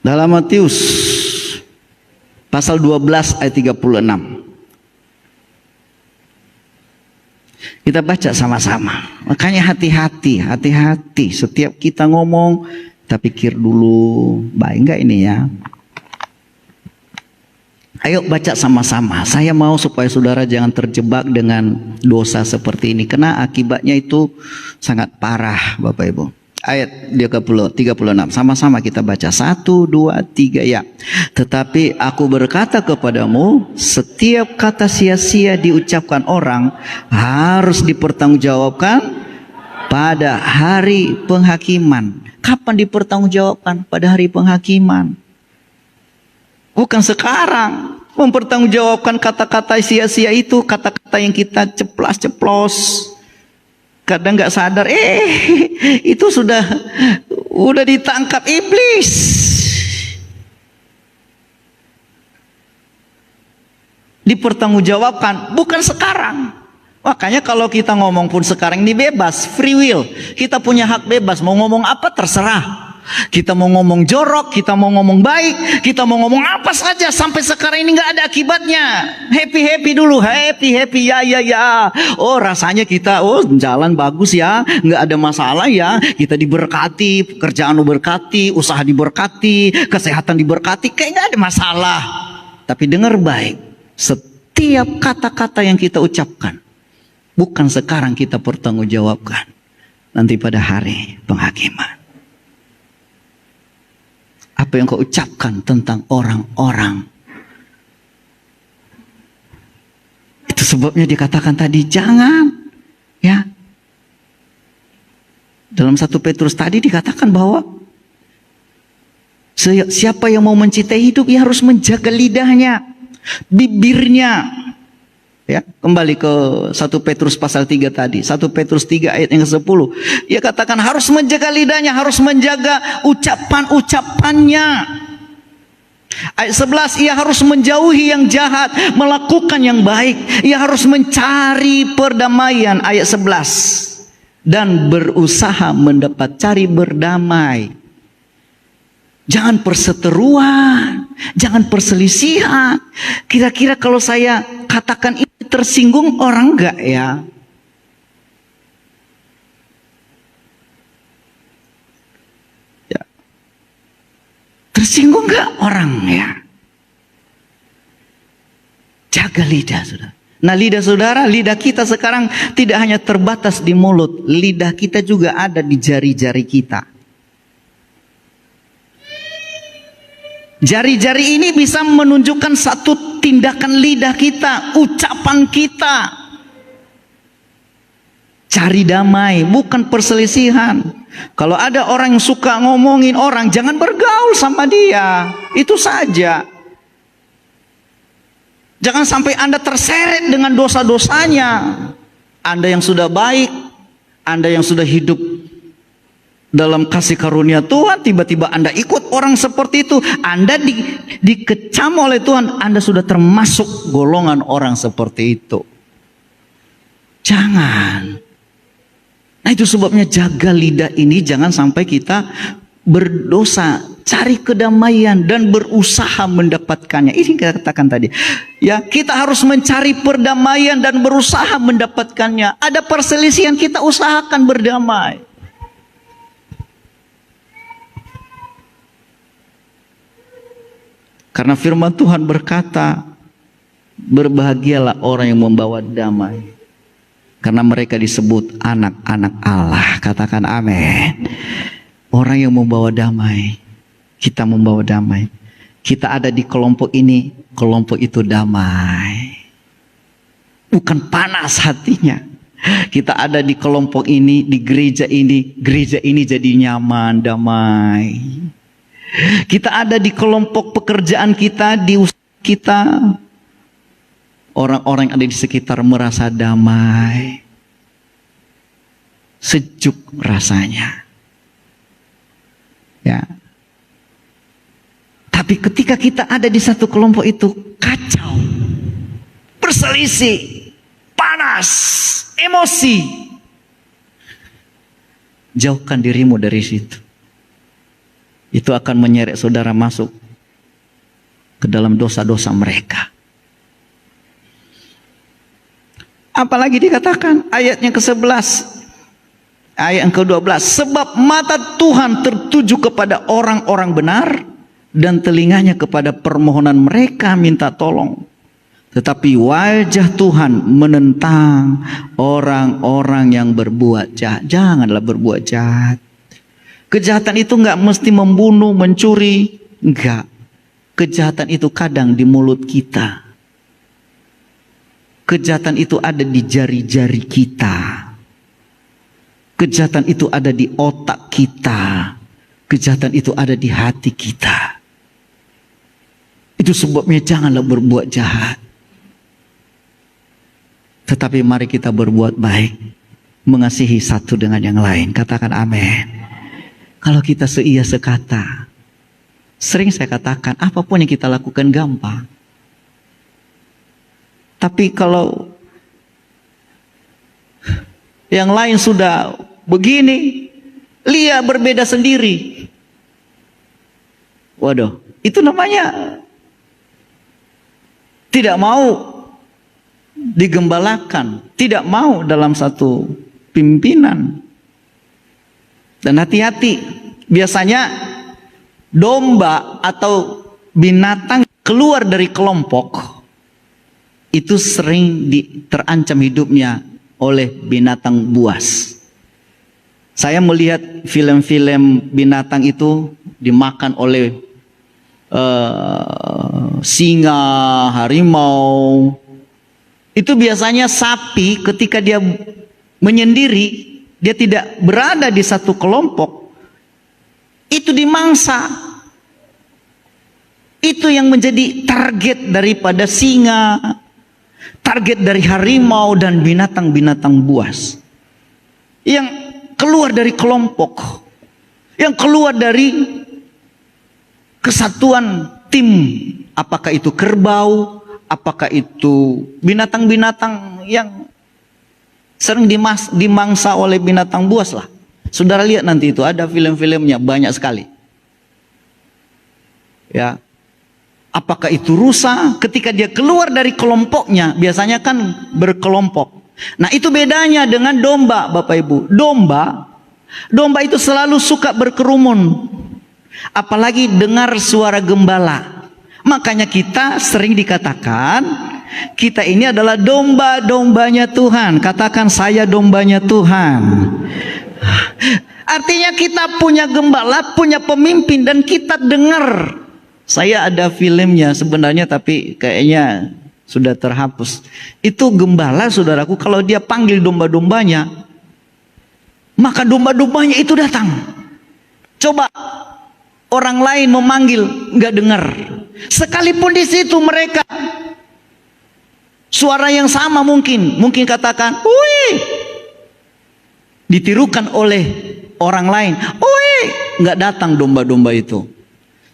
Speaker 1: Dalam Matius pasal 12 ayat 36. Kita baca sama-sama. Makanya hati-hati. Setiap kita ngomong, kita pikir dulu, baik enggak ini ya? Ayo baca sama-sama. Saya mau supaya saudara jangan terjebak dengan dosa seperti ini. Karena akibatnya itu sangat parah, Bapak Ibu. Ayat 36. Sama-sama kita baca. 1, 2, 3 ya. Tetapi aku berkata kepadamu, setiap kata sia-sia diucapkan orang harus dipertanggungjawabkan pada hari penghakiman. Kapan dipertanggungjawabkan? Pada hari penghakiman. Bukan sekarang. Mempertanggungjawabkan kata-kata sia-sia itu, kata-kata yang kita ceplas-ceplos. Kadang nggak sadar, itu sudah ditangkap iblis. Dipertanggungjawabkan, bukan sekarang. Makanya kalau kita ngomong pun sekarang ini bebas, free will. Kita punya hak bebas, mau ngomong apa terserah. Kita mau ngomong jorok, kita mau ngomong baik, kita mau ngomong apa saja. Sampai sekarang ini nggak ada akibatnya. Happy dulu, happy ya. Oh rasanya kita, jalan bagus ya, nggak ada masalah ya. Kita diberkati, pekerjaan diberkati, usaha diberkati, kesehatan diberkati, kayak nggak ada masalah. Tapi dengar baik, setiap kata-kata yang kita ucapkan, bukan sekarang kita pertanggungjawabkan, nanti pada hari penghakiman. Apa yang kau ucapkan tentang orang-orang. Itu sebabnya dikatakan tadi jangan. Ya. Dalam 1 Petrus tadi dikatakan bahwa siapa yang mau mencintai hidup, ia harus menjaga lidahnya, bibirnya. Ya, kembali ke 1 Petrus pasal 3 tadi. 1 Petrus 3 ayat yang ke-10. Ia katakan harus menjaga lidahnya, harus menjaga ucapan-ucapannya. Ayat 11, ia harus menjauhi yang jahat, melakukan yang baik. Ia harus mencari perdamaian. Ayat 11. Dan berusaha cari berdamai. Jangan perseteruan, jangan perselisihan. Kira-kira kalau saya katakan ini tersinggung orang enggak ya? Ya. Tersinggung enggak orang ya? Jaga lidah, saudara. Nah, lidah saudara, lidah kita sekarang tidak hanya terbatas di mulut, lidah kita juga ada di jari-jari kita. Jari-jari ini bisa menunjukkan satu tindakan lidah kita, ucapan kita. Cari damai, bukan perselisihan. Kalau ada orang yang suka ngomongin orang, jangan bergaul sama dia. Itu saja. Jangan sampai Anda terseret dengan dosa-dosanya. Anda yang sudah baik, Anda yang sudah hidup dalam kasih karunia Tuhan, tiba-tiba Anda ikut orang seperti itu, Anda dikecam oleh Tuhan, Anda sudah termasuk golongan orang seperti itu. Jangan. Nah, itu sebabnya jaga lidah ini, jangan sampai kita berdosa. Cari kedamaian dan berusaha mendapatkannya. Ini kita katakan tadi. Ya, kita harus mencari perdamaian dan berusaha mendapatkannya. Ada perselisihan, kita usahakan berdamai. Karena firman Tuhan berkata, berbahagialah orang yang membawa damai, karena mereka disebut anak-anak Allah. Katakan amin. Orang yang membawa damai, kita membawa damai. Kita ada di kelompok ini, kelompok itu damai. Bukan panas hatinya. Kita ada di kelompok ini, di gereja ini jadi nyaman, damai. Kita ada di kelompok pekerjaan kita, di usaha kita, orang-orang yang ada di sekitar merasa damai, sejuk rasanya. Ya. Tapi ketika kita ada di satu kelompok itu kacau, berselisih, panas, emosi, jauhkan dirimu dari situ. itu akan menyeret saudara masuk ke dalam dosa-dosa mereka. Apalagi dikatakan ayatnya ke-11, ayat yang ke-12, sebab mata Tuhan tertuju kepada orang-orang benar dan telinganya kepada permohonan mereka minta tolong. Tetapi wajah Tuhan menentang orang-orang yang berbuat jahat. Janganlah berbuat jahat. Kejahatan itu enggak mesti membunuh, mencuri. Enggak. Kejahatan itu kadang di mulut kita. Kejahatan itu ada di jari-jari kita. Kejahatan itu ada di otak kita. Kejahatan itu ada di hati kita. Itu sebabnya janganlah berbuat jahat. Tetapi mari kita berbuat baik, mengasihi satu dengan yang lain. Katakan amin. Kalau kita seia sekata, sering saya katakan, apapun yang kita lakukan gampang. Tapi kalau yang lain sudah begini, Lia berbeda sendiri. Waduh, itu namanya tidak mau digembalakan, tidak mau dalam satu pimpinan. Dan hati-hati, biasanya domba atau binatang keluar dari kelompok itu sering terancam hidupnya oleh binatang buas. Saya melihat film-film binatang itu dimakan oleh singa, harimau. Itu biasanya sapi ketika dia menyendiri, dia tidak berada di satu kelompok, itu dimangsa. Itu yang menjadi target daripada singa, target dari harimau dan binatang-binatang buas. Yang keluar dari kelompok, yang keluar dari kesatuan tim, apakah itu kerbau, apakah itu binatang-binatang yang sering dimangsa oleh binatang buas lah. Saudara lihat nanti itu ada film-filmnya banyak sekali. Ya, apakah itu rusa ketika dia keluar dari kelompoknya, biasanya kan berkelompok. Nah itu bedanya dengan domba, Bapak Ibu. Domba itu selalu suka berkerumun, apalagi dengar suara gembala. Makanya kita sering dikatakan kita ini adalah domba-dombanya Tuhan. Katakan saya dombanya Tuhan. Artinya kita punya gembala, punya pemimpin, dan kita dengar. Saya ada filmnya sebenarnya, tapi kayaknya sudah terhapus. Itu gembala, saudaraku, kalau dia panggil domba-dombanya, maka domba-dombanya itu datang. Coba orang lain memanggil, nggak dengar. Sekalipun di situ mereka suara yang sama mungkin katakan, "Wih!" ditirukan oleh orang lain, "Wih!" nggak datang domba-domba itu.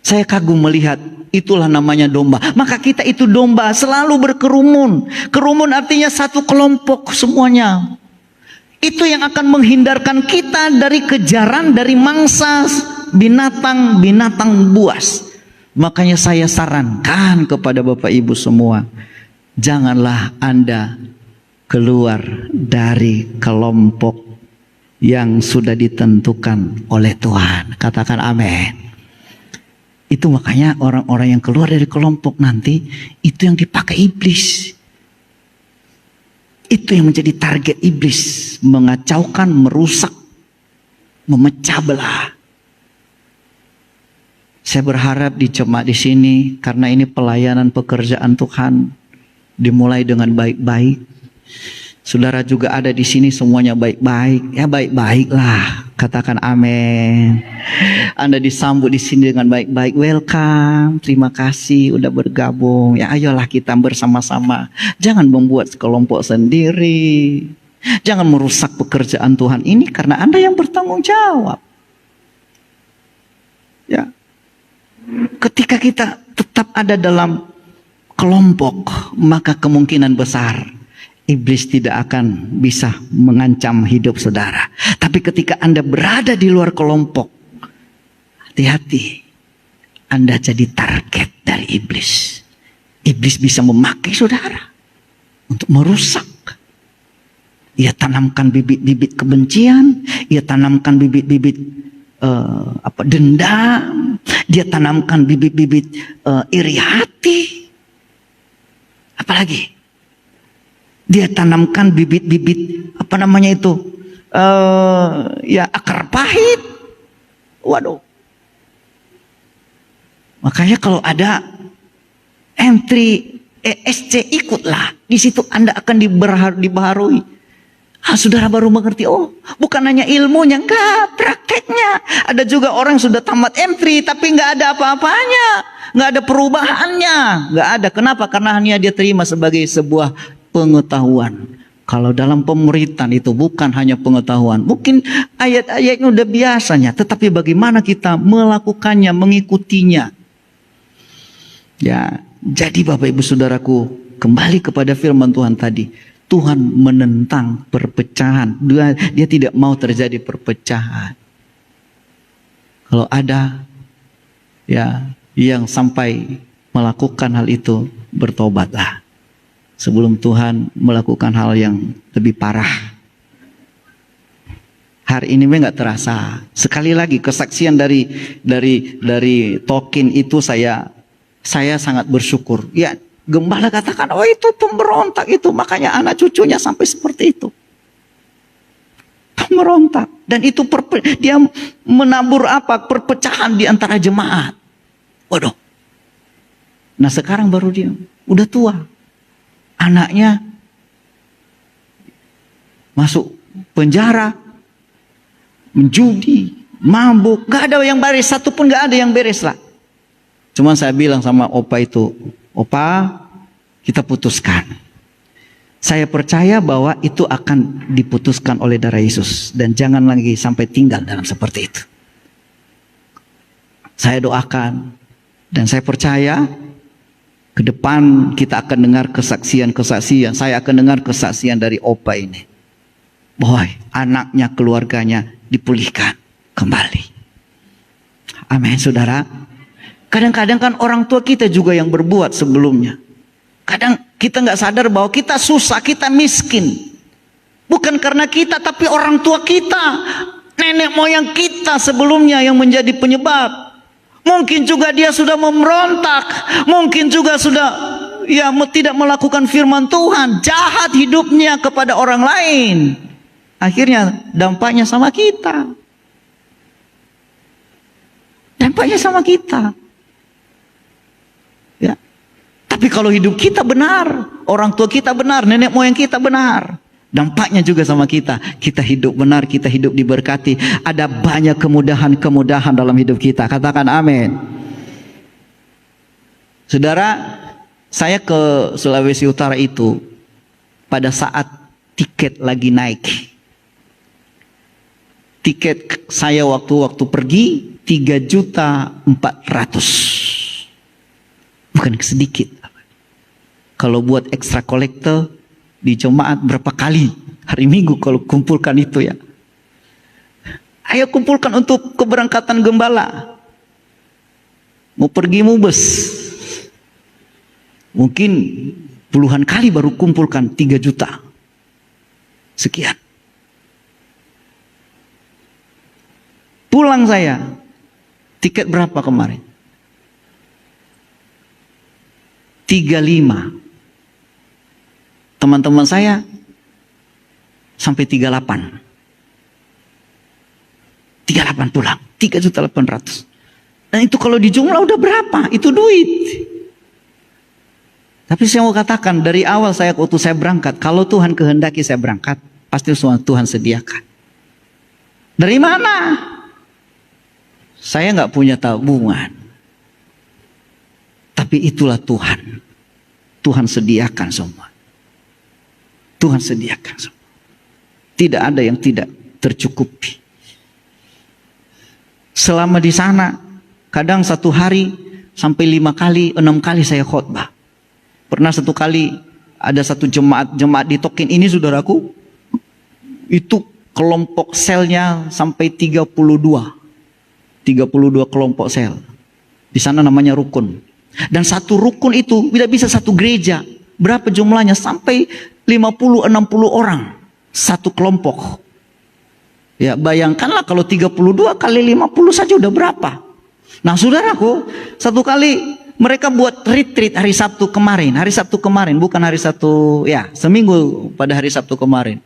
Speaker 1: Saya kagum melihat, itulah namanya domba. Maka kita itu domba, selalu berkerumun. Kerumun artinya satu kelompok semuanya. Itu yang akan menghindarkan kita dari kejaran dari mangsa binatang-binatang buas. Makanya saya sarankan kepada Bapak Ibu semua, janganlah Anda keluar dari kelompok yang sudah ditentukan oleh Tuhan. Katakan amin. Itu makanya orang-orang yang keluar dari kelompok nanti, itu yang dipakai iblis. Itu yang menjadi target iblis, mengacaukan, merusak, memecah belah. Saya berharap di jemaat di sini, karena ini pelayanan pekerjaan Tuhan, dimulai dengan baik-baik. Saudara juga ada di sini semuanya baik-baik, ya baik-baiklah. Katakan amin. Anda disambut di sini dengan baik-baik, welcome, terima kasih udah bergabung. Ya ayolah kita bersama-sama. Jangan membuat kelompok sendiri. Jangan merusak pekerjaan Tuhan ini karena Anda yang bertanggung jawab. Ya. Ketika kita tetap ada dalam kelompok, maka kemungkinan besar iblis tidak akan bisa mengancam hidup saudara. Tapi ketika Anda berada di luar kelompok, hati-hati. Anda jadi target dari iblis. Iblis bisa memakai saudara untuk merusak. Ia tanamkan bibit-bibit kebencian, ia tanamkan bibit-bibit dendam, dia tanamkan bibit-bibit iri hati. Apalagi dia tanamkan bibit-bibit akar pahit. Waduh. Makanya kalau ada entry ESC, ikutlah. Di situ Anda akan dibaharui. Saudara baru mengerti, oh bukan hanya ilmunya, enggak, prakteknya. Ada juga orang sudah tamat entry tapi enggak ada apa-apanya, enggak ada perubahannya, enggak ada. Kenapa? Karena hanya dia terima sebagai sebuah pengetahuan. Kalau dalam pemuritan itu bukan hanya pengetahuan, mungkin ayat-ayatnya udah biasanya, tetapi bagaimana kita melakukannya, mengikutinya. Ya, jadi Bapak Ibu Saudaraku, kembali kepada firman Tuhan tadi. Tuhan menentang perpecahan. Dia tidak mau terjadi perpecahan. Kalau ada yang sampai melakukan hal itu, bertobatlah sebelum Tuhan melakukan hal yang lebih parah. Hari ini nggak terasa. Sekali lagi kesaksian dari Tolkien itu saya sangat bersyukur. Ya, gembala katakan, oh itu pemberontak itu, makanya anak cucunya sampai seperti itu. Pemberontak. Dan itu dia menabur perpecahan di antara jemaat. Waduh. Nah sekarang baru dia udah tua. Anaknya masuk penjara, menjudi, mabuk, gak ada yang beres, satu pun gak ada yang beres lah. Cuman saya bilang sama opa itu, opa, kita putuskan. Saya percaya bahwa itu akan diputuskan oleh darah Yesus. Dan jangan lagi sampai tinggal dalam seperti itu. Saya doakan. Dan saya percaya ke depan kita akan dengar kesaksian-kesaksian. Saya akan dengar kesaksian dari opa ini. Bahwa anaknya, keluarganya dipulihkan kembali. Amin, saudara. Kadang-kadang kan orang tua kita juga yang berbuat sebelumnya. Kadang kita nggak sadar bahwa kita susah, kita miskin. Bukan karena kita, tapi orang tua kita, nenek moyang kita sebelumnya yang menjadi penyebab. Mungkin juga dia sudah memberontak, mungkin juga sudah tidak melakukan firman Tuhan, jahat hidupnya kepada orang lain. Akhirnya dampaknya sama kita. Dampaknya sama kita. Ya. Tapi kalau hidup kita benar, orang tua kita benar, nenek moyang kita benar, dampaknya juga sama kita. Kita hidup benar, kita hidup diberkati. Ada banyak kemudahan-kemudahan dalam hidup kita. Katakan amin. Saudara, saya ke Sulawesi Utara itu pada saat tiket lagi naik. Tiket saya waktu pergi 3.400.000. Bukan sedikit. Kalau buat ekstra kolektor di jemaat berapa kali hari Minggu kalau kumpulkan itu ya. Ayo kumpulkan untuk keberangkatan gembala. Mau pergi mubes. Mungkin puluhan kali baru kumpulkan 3 juta. Sekian. Pulang saya. Tiket berapa kemarin? 35. Teman-teman saya sampai 38. 38 pulang. 3.800.000. Dan itu kalau dijumlah udah berapa? Itu duit. Tapi saya mau katakan dari awal waktu saya berangkat, kalau Tuhan kehendaki saya berangkat, pasti Tuhan sediakan. Dari mana? Saya nggak punya tabungan. Tapi itulah Tuhan. Tuhan sediakan semua. Tuhan sediakan semua. Tidak ada yang tidak tercukupi. Selama di sana, kadang satu hari sampai 5 kali, 6 kali saya khotbah. Pernah satu kali ada satu jemaat di Tolkien ini, saudaraku, itu kelompok selnya sampai 32. 32 kelompok sel. Di sana namanya rukun. Dan satu rukun itu tidak bisa satu gereja. Berapa jumlahnya? Sampai 50-60 orang satu kelompok. Ya, bayangkanlah kalau 32 kali 50 saja udah berapa. Nah, saudaraku, satu kali mereka buat retreat hari Sabtu kemarin. Hari Sabtu kemarin, bukan hari Sabtu, ya, seminggu pada hari Sabtu kemarin.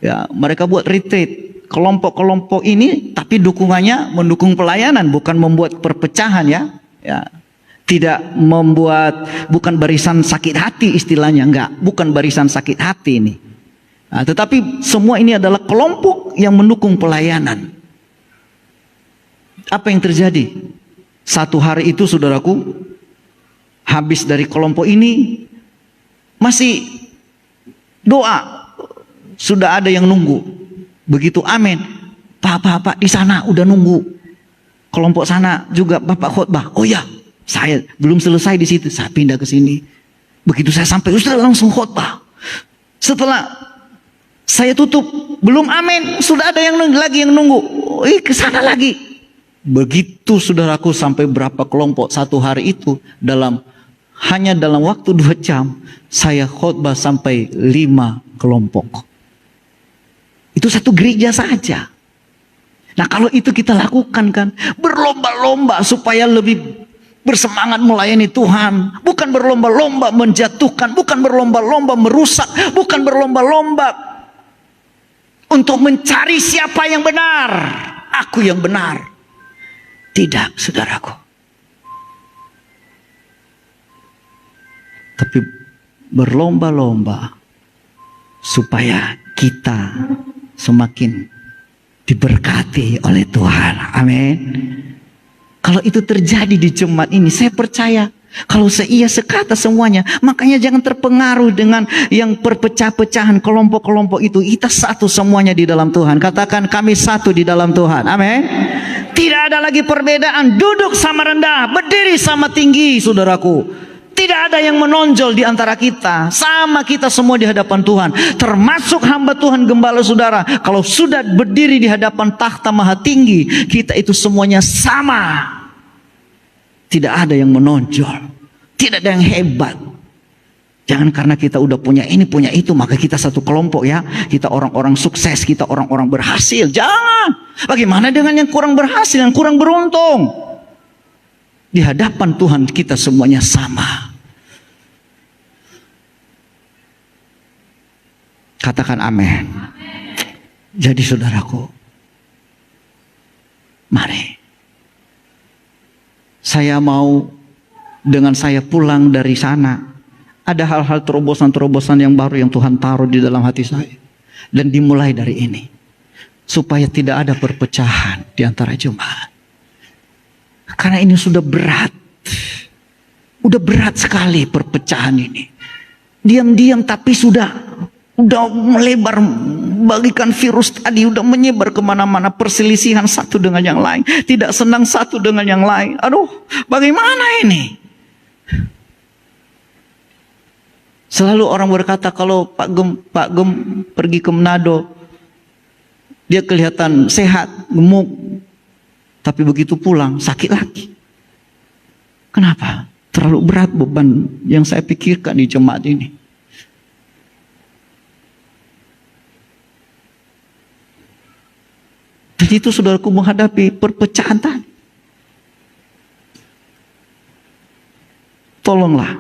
Speaker 1: Ya, mereka buat retreat. Kelompok-kelompok ini tapi dukungannya mendukung pelayanan, bukan membuat perpecahan, ya. Ya. Tidak membuat, bukan barisan sakit hati istilahnya, enggak, bukan barisan sakit hati ini. Nah, tetapi semua ini adalah kelompok yang mendukung pelayanan. Apa yang terjadi? Satu hari itu, saudaraku, habis dari kelompok ini masih doa, sudah ada yang nunggu. Begitu amin, Pak di sana udah nunggu. Kelompok sana juga Bapak khotbah. Oh ya, saya belum selesai di situ, saya pindah ke sini. Begitu saya sampai, sudah langsung khotbah. Setelah saya tutup, belum amin, sudah ada yang lagi yang nunggu. Ke sana lagi. Begitu, saudaraku, sampai berapa kelompok satu hari itu, hanya dalam waktu 2 jam saya khotbah sampai 5 kelompok. Itu satu gereja saja. Nah, kalau itu kita lakukan kan, berlomba-lomba supaya lebih bersemangat melayani Tuhan, bukan berlomba-lomba menjatuhkan, bukan berlomba-lomba merusak, bukan berlomba-lomba untuk mencari siapa yang benar, aku yang benar. Tidak, saudaraku. Tapi berlomba-lomba supaya kita semakin diberkati oleh Tuhan. Amin. Kalau itu terjadi di jemaat ini, saya percaya kalau seia sekata semuanya, makanya jangan terpengaruh dengan yang perpecah-pecahan kelompok-kelompok itu. Kita satu semuanya di dalam Tuhan. Katakan, kami satu di dalam Tuhan. Amin. Tidak ada lagi perbedaan, duduk sama rendah, berdiri sama tinggi, saudaraku. Tidak ada yang menonjol di antara kita. Sama kita semua di hadapan Tuhan. Termasuk hamba Tuhan gembala saudara. Kalau sudah berdiri di hadapan takhta maha tinggi, kita itu semuanya sama. Tidak ada yang menonjol. Tidak ada yang hebat. Jangan karena kita udah punya ini, punya itu, maka kita satu kelompok, ya. Kita orang-orang sukses, kita orang-orang berhasil. Jangan. Bagaimana dengan yang kurang berhasil, yang kurang beruntung? Di hadapan Tuhan kita semuanya sama. Katakan amin. Jadi saudaraku, mari. Saya mau dengan saya pulang dari sana, ada hal-hal terobosan-terobosan yang baru yang Tuhan taruh di dalam hati saya. Dan dimulai dari ini. Supaya tidak ada perpecahan di antara jemaat. Karena ini sudah berat. Udah berat sekali perpecahan ini. Diam-diam tapi sudah melebar, bagikan virus tadi udah menyebar kemana-mana. Perselisihan satu dengan yang lain. Tidak senang satu dengan yang lain. Aduh, bagaimana ini? Selalu orang berkata kalau Pak Gem pergi ke Manado, dia kelihatan sehat, gemuk. Tapi begitu pulang, sakit lagi. Kenapa? Terlalu berat beban yang saya pikirkan di jemaat ini. Dan itu saudaraku menghadapi perpecahan tadi. Tolonglah,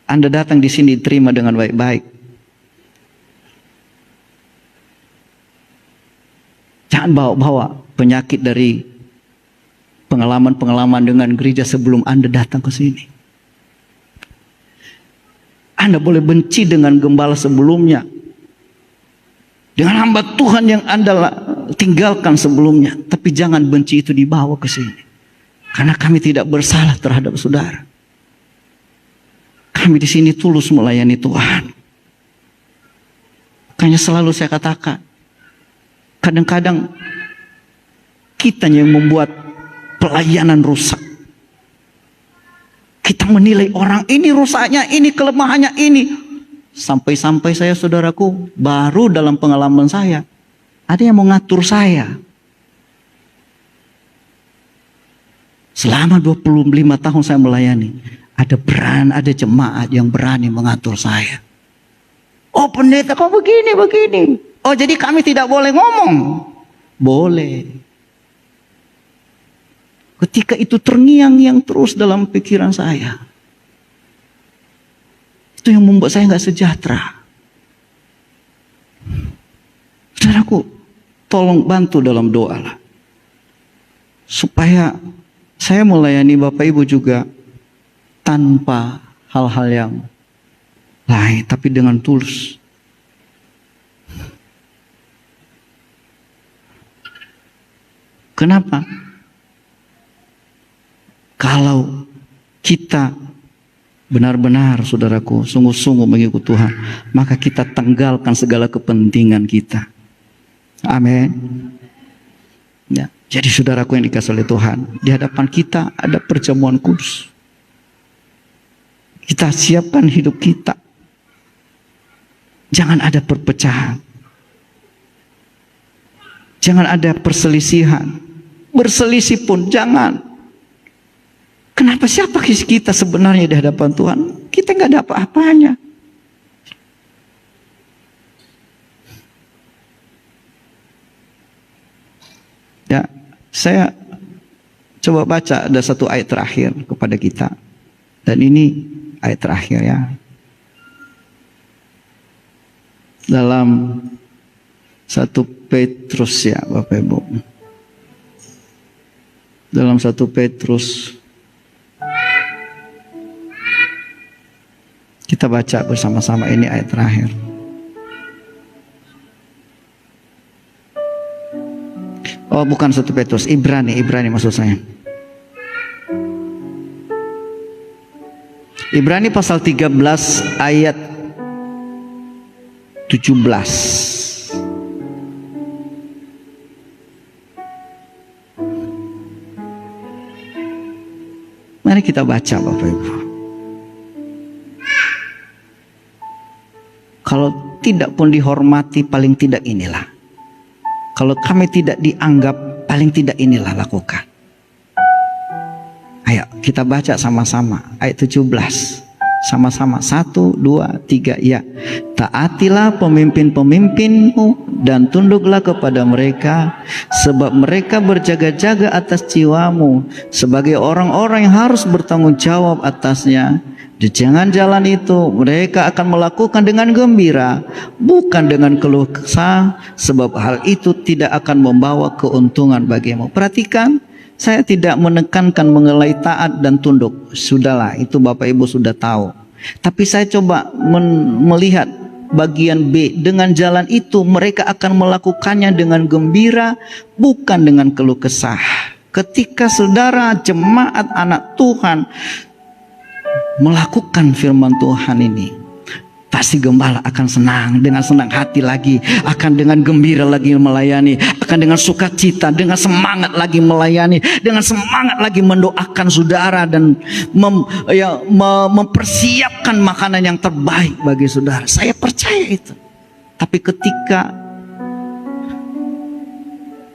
Speaker 1: Anda datang di sini terima dengan baik-baik. Jangan bawa-bawa penyakit dari pengalaman-pengalaman dengan gereja sebelum Anda datang ke sini. Anda boleh benci dengan gembala sebelumnya, dengan hamba Tuhan yang Anda tinggalkan sebelumnya, tapi jangan benci itu dibawa ke sini. Karena kami tidak bersalah terhadap saudara. Kami di sini tulus melayani Tuhan. Makanya selalu saya katakan, kadang-kadang kita yang membuat pelayanan rusak. Kita menilai orang ini rusaknya, ini kelemahannya, ini. Sampai-sampai saya, saudaraku, baru dalam pengalaman saya, ada yang mau ngatur saya. Selama 25 tahun saya melayani, ada jemaat yang berani mengatur saya. Oh pendeta kok begini. Oh jadi kami tidak boleh ngomong? Boleh. Ketika itu terngiang-ngiang terus dalam pikiran saya. Itu yang membuat saya nggak sejahtera. Saudaraku, tolong bantu dalam doa lah. Supaya saya melayani Bapak Ibu juga tanpa hal-hal yang lain, tapi dengan tulus. Kenapa? Kalau kita benar-benar, saudaraku, sungguh-sungguh mengikut Tuhan, maka kita tanggalkan segala kepentingan kita. Amin. Ya, jadi saudaraku yang dikasihi oleh Tuhan, di hadapan kita ada perjamuan kudus. Kita siapkan hidup kita. Jangan ada perpecahan. Jangan ada perselisihan. Berselisih pun jangan. Kenapa siapa kita sebenarnya di hadapan Tuhan? Kita nggak ada apa-apanya. Ya, saya coba baca ada satu ayat terakhir kepada kita. Dan ini ayat terakhir ya. Dalam 1 Petrus ya Bapak Ibu. Dalam 1 Petrus kita baca bersama-sama, ini ayat terakhir. Oh bukan 1 Petrus, Ibrani maksud saya. Ibrani pasal 13 ayat 17. Mari kita baca Bapak Ibu. Kalau tidak pun dihormati, paling tidak inilah. Kalau kami tidak dianggap, paling tidak inilah lakukan. Ayo kita baca sama-sama ayat 17. Sama-sama 1, 2, 3 ya. Taatilah pemimpin-pemimpinmu dan tunduklah kepada mereka, sebab mereka berjaga-jaga atas jiwamu sebagai orang-orang yang harus bertanggung jawab atasnya. Di jalan itu mereka akan melakukan dengan gembira, bukan dengan keluh kesah, sebab hal itu tidak akan membawa keuntungan bagimu. Perhatikan, saya tidak menekankan mengenai taat dan tunduk. Sudahlah, itu Bapak Ibu sudah tahu. Tapi saya coba melihat bagian B. Dengan jalan itu mereka akan melakukannya dengan gembira, bukan dengan keluh kesah. Ketika saudara jemaat anak Tuhan melakukan firman Tuhan ini, pasti gembala akan senang, dengan senang hati lagi, akan dengan gembira lagi melayani, akan dengan sukacita, dengan semangat lagi melayani, dengan semangat lagi mendoakan saudara dan mempersiapkan makanan yang terbaik bagi saudara. Saya percaya itu. Tapi ketika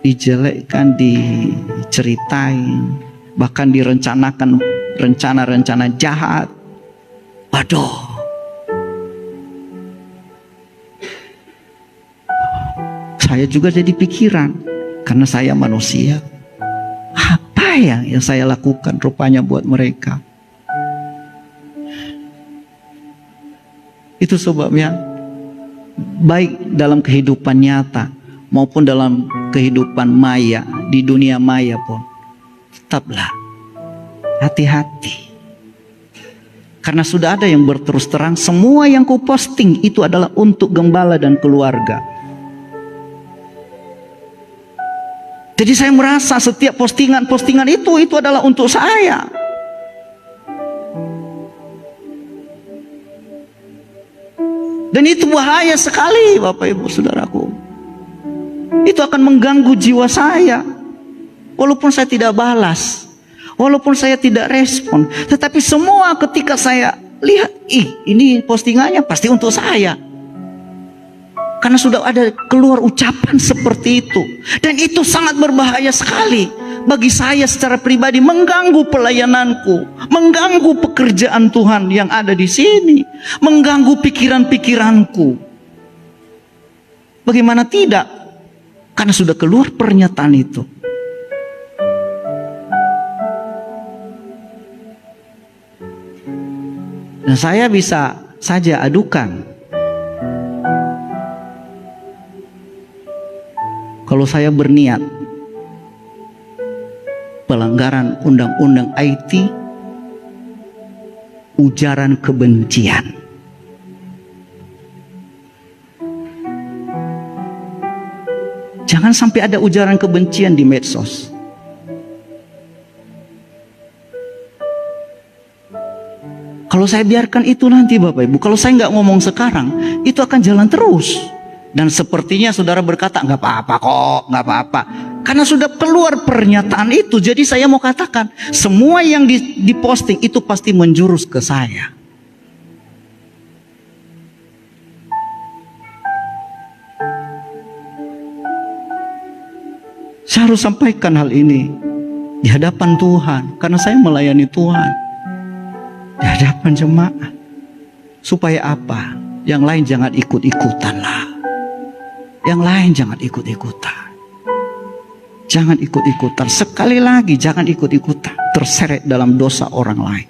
Speaker 1: dijelekkan, diceritain, bahkan direncanakan rencana-rencana jahat, waduh, saya juga jadi pikiran, karena saya manusia. Apa yang saya lakukan rupanya buat mereka? Itu sebabnya, baik dalam kehidupan nyata maupun dalam kehidupan maya, di dunia maya pun, tetaplah hati-hati. Karena sudah ada yang berterus terang, semua yang ku posting itu adalah untuk gembala dan keluarga. Jadi saya merasa setiap postingan itu adalah untuk saya. Dan itu bahaya sekali Bapak Ibu Saudaraku. Itu akan mengganggu jiwa saya. Walaupun saya tidak balas, walaupun saya tidak respon, tetapi semua ketika saya lihat, ini postingannya pasti untuk saya. Karena sudah ada keluar ucapan seperti itu. Dan itu sangat berbahaya sekali. bagi saya secara pribadi mengganggu pelayananku, mengganggu pekerjaan Tuhan yang ada di sini, mengganggu pikiran-pikiranku. Bagaimana tidak? Karena sudah keluar pernyataan itu. Dan saya bisa saja adukan. Kalau saya berniat pelanggaran undang-undang IT, ujaran kebencian. Jangan sampai ada ujaran kebencian di medsos. Kalau saya biarkan itu nanti Bapak Ibu, kalau saya nggak ngomong sekarang, itu akan jalan terus. Dan sepertinya saudara berkata, nggak apa-apa kok, nggak apa-apa. Karena sudah keluar pernyataan itu, jadi saya mau katakan, semua yang diposting itu pasti menjurus ke saya. Saya harus sampaikan hal ini di hadapan Tuhan, karena saya melayani Tuhan. Di hadapan jemaat. Supaya apa? Yang lain jangan ikut-ikutan lah. Yang lain jangan ikut-ikutan. Jangan ikut-ikutan. Sekali lagi jangan ikut-ikutan. Terseret dalam dosa orang lain.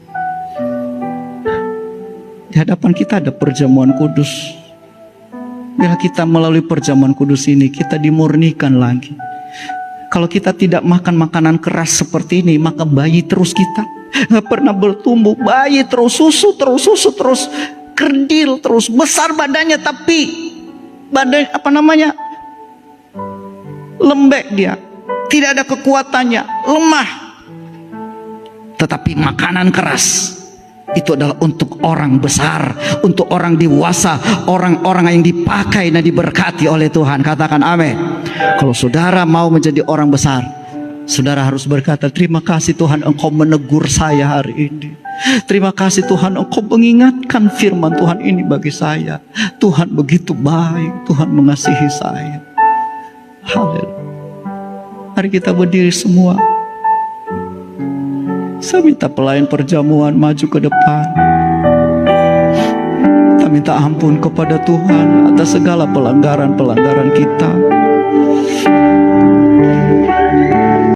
Speaker 1: Di hadapan kita ada perjamuan kudus. Bila kita melalui perjamuan kudus ini, kita dimurnikan lagi. Kalau kita tidak makan makanan keras seperti ini, maka bayi terus kita nggak pernah bertumbuh. Bayi terus susu terus, kerdil terus, besar badannya tapi badan lembek dia, tidak ada kekuatannya, lemah. Tetapi makanan keras itu adalah untuk orang besar, untuk orang dewasa, orang-orang yang dipakai dan diberkati oleh Tuhan. Katakan amin. Kalau saudara mau menjadi orang besar, saudara harus berkata, terima kasih Tuhan Engkau menegur saya hari ini. Terima kasih Tuhan Engkau mengingatkan firman Tuhan ini bagi saya. Tuhan begitu baik, Tuhan mengasihi saya. Haleluya. Mari kita berdiri semua. Saya minta pelayan perjamuan maju ke depan. Kita minta ampun kepada Tuhan atas segala pelanggaran-pelanggaran kita.